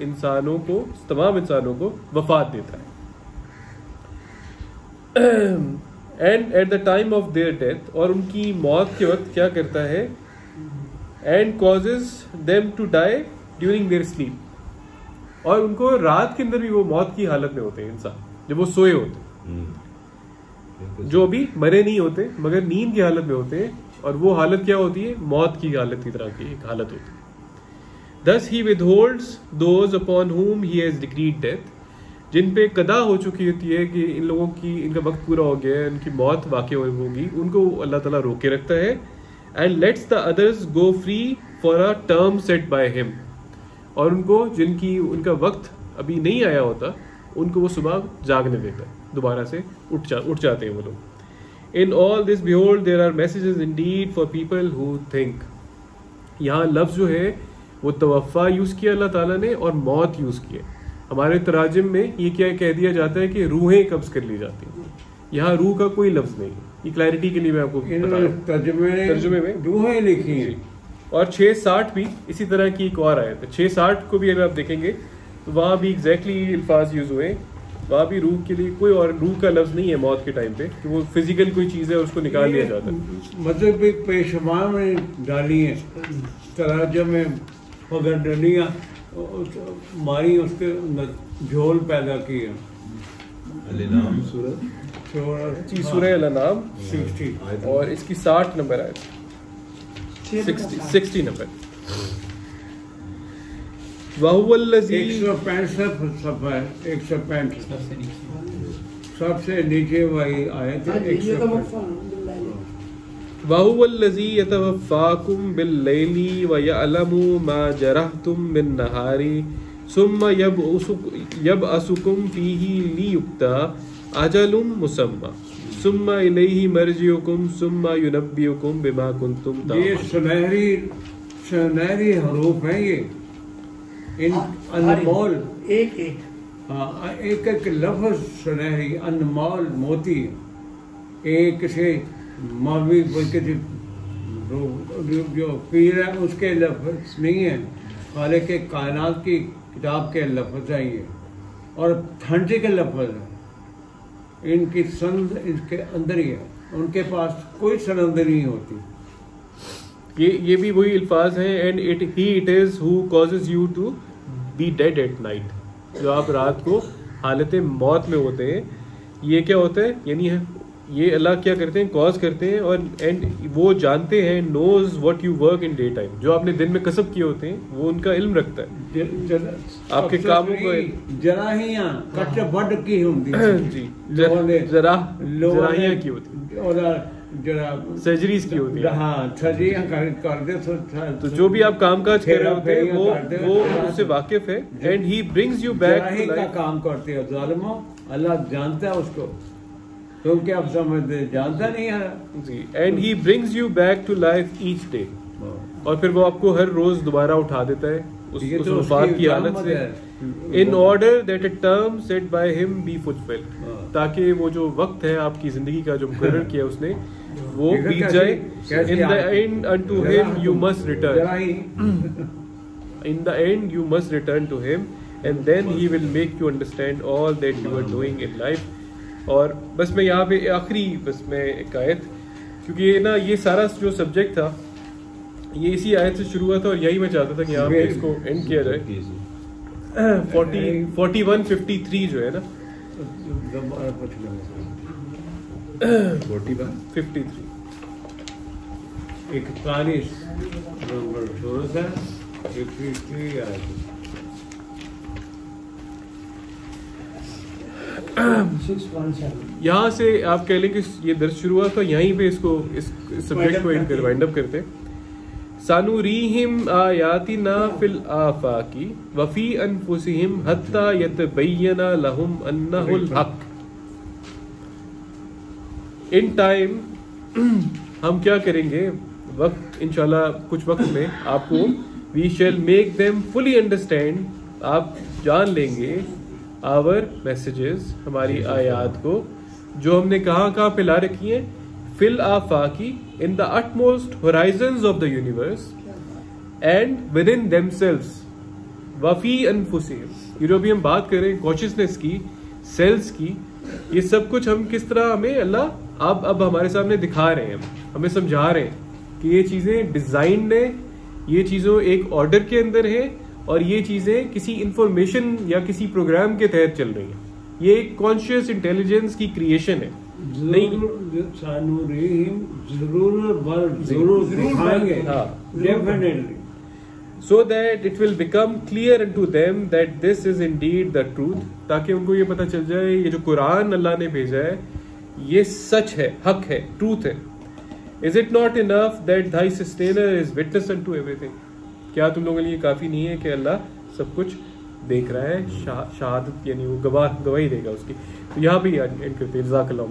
इंसानों को, तमाम इंसानों को वफात देता है। And at the time of their death, और उनकी मौत के वक्त क्या करता है, and causes them to die during their sleep, और उनको रात के अंदर भी वो मौत की हालत में होते हैं इंसान, जब वो सोए होते हैं, जो अभी मरे नहीं होते मगर नींद की हालत में होते हैं, और वो हालत क्या होती है, मौत की हालत की तरह की एक हालत होती है। Thus he withholds those upon whom he has decreed death, जिन पे कदा हो चुकी होती है कि इन लोगों की, इनका वक्त पूरा हो गया है, उनकी मौत वाक़ई होगी, उनको अल्लाह ताला रोके रखता है। And let's the others go free for a term set by him, और उनको जिनकी उनका वक्त अभी नहीं आया होता उनको वो सुबह जागने देता है, दोबारा से उठ जाते हैं वो लोग। In all this behold there are messages indeed for people who think. यहाँ लफ्ज़ जो है वो तवफ़ा यूज़ किया अल्लाह ताला ने और मौत यूज़ किया। हमारे तराजिम में ये क्या कह दिया जाता है कि रूहें कब्ज़ कर ली जाती हैं, यहाँ रूह का कोई लफ्ज़ नहीं है। ये क्लैरिटी के लिए मैं आपको बता रहा हूँ, तर्जुमे में रूहें लिखी हैं। और 660 भी इसी तरह की एक और आयत है। 660 को भी अगर आप देखेंगे तो वहाँ भी एग्जैक्टली अल्फाज यूज़ हुए, वहाँ भी रूह के लिए कोई और रूह का लफ्ज़ नहीं है मौत के टाइम पे, कि वो फिजिकल कोई चीज़ है उसको निकाल लिया जाता है। मतलब एक पेशवा में डाली है, तराजम में पकड़ डलियाँ मारी, उसके अंदर झोल पैदा की है। सूरह अल-अनाम 60 और इसकी 60 नंबर आयत, 60 नंबर। वहुवल्लज़ी 165 सफ़ा है, 165 सबसे नीचे वही आयत है। वहुवल्लज़ी यतवफ़्फ़ाकुम बिल्लैली व यअलमु मा जरहतुम बिन्नहारी सुम्मा यबअसुकुम फीही लियुक्ता अजलुम मुसम्मा सुम्मा इलैहि मर्जिउकुम सुम्मा युनब्बिउकुम बिमा कुंतुम तामलून। ये सुनहरी हरूफ हैं ये, इन अनमोल एक एक लफ्ज़ सुनहरी अनमोल मोती, एक से मौलवी जो पीर है उसके लफ्ज़ नहीं है, खालिक के कायनात की किताब के लफ्ज़ हैं ये, और ठंडे के लफ्ज़ हैं। इनकी सनद इसके अंदर ही है, उनके पास कोई सनद नहीं होती। ये भी वही अल्फाज हैं, and it is who causes you to be dead at night. जो आप रात को हालत मौत में होते हैं, ये क्या होता है, यानी ये अल्लाह क्या करते हैं, कॉज करते हैं, और एंड वो जानते हैं, knows what you work in day time. जो आपने दिन में कसब किए होते हैं वो उनका इल्म रखता है, आपके कामों को। जराहियां कट बड की होती जी, जराहियां की होती और जरा सर्जरीज की होती है। हाँ, सर्जरियां करते तो जो भी आप काम काज कर रहे होते हैं वो उससे वाकिफ है। And he brings you back to का लाइफ। काम करते हो जालिमों, अल्लाह जानता है उसको, क्योंकि आप समझते जानता नहीं है जी। And he brings you back to life each day, और फिर वो आपको हर रोज दोबारा उठा देता है उस वफात की हालत से, in order that a term set by him be fulfilled, ताकि वो जो वक्त है आपकी जिंदगी का जो मुकर्रर किया उसने वो बीत जाए। In the end unto him you must return, in the end you must return to him, and then he will make you understand all that you are doing in life. और बस मैं यहाँ पे आखिरी बस मैं एक आयत, क्योंकि ये सारा जो सब्जेक्ट था ये इसी आयत से शुरू हुआ था, और यही मैं चाहता था कि यहाँ पे इसको एंड किया जाए। 41-53 जो है ना, 41-53 41 नंबर 16 53 आयत। यहाँ से आप कह लें कि ये दर्स शुरू हुआ था, यहीं पे इसको इस सब्जेक्ट को वाइंड अप करते हैं। सानुरीहिम आयातिना फिल आफाकी वफी अनफुसिहिम हत्ता यतबय्यना लहुम अन्नहुल हक। इन टाइम हम क्या करेंगे, वक्त इंशाल्लाह कुछ वक्त में आपको, we shall make them fully understand, आप जान लेंगे आवर मैसेजेस, हमारी आयात को, जो हमने कहाँ पे ला रखी है, फिल आफाकी, in the utmost horizons of the universe, and within themselves, वफी अनफुसिहिम। ये जो भी हम बात कर रहे हैं कॉन्शियसनेस की, सेल्स की, ये सब कुछ हम किस तरह हमें अल्लाह अब हमारे सामने दिखा रहे हैं, हमें समझा रहे हैं कि ये चीजें डिजाइन्ड है, ये चीजों एक ऑर्डर के अंदर है, और ये चीजें किसी इंफॉर्मेशन या किसी प्रोग्राम के तहत चल रही हैं। ये एक कॉन्शियस इंटेलिजेंस की क्रिएशन है। जरूर दिखाएंगे, definitely, so that it will become clear unto them that this is indeed the truth, ताकि उनको ये पता चल जाए ये जो कुरान अल्लाह ने भेजा है ये सच है, हक है, ट्रूथ है। Is it not enough that thy sustainer is witness unto everything? क्या तुम लोगों के लिए काफी नहीं है कि अल्लाह सब कुछ देख रहा है, शहादत यानी वो गवाही देगा उसकी। तो यहाँ पे एंड करते हैं। जज़ाकल्लाह।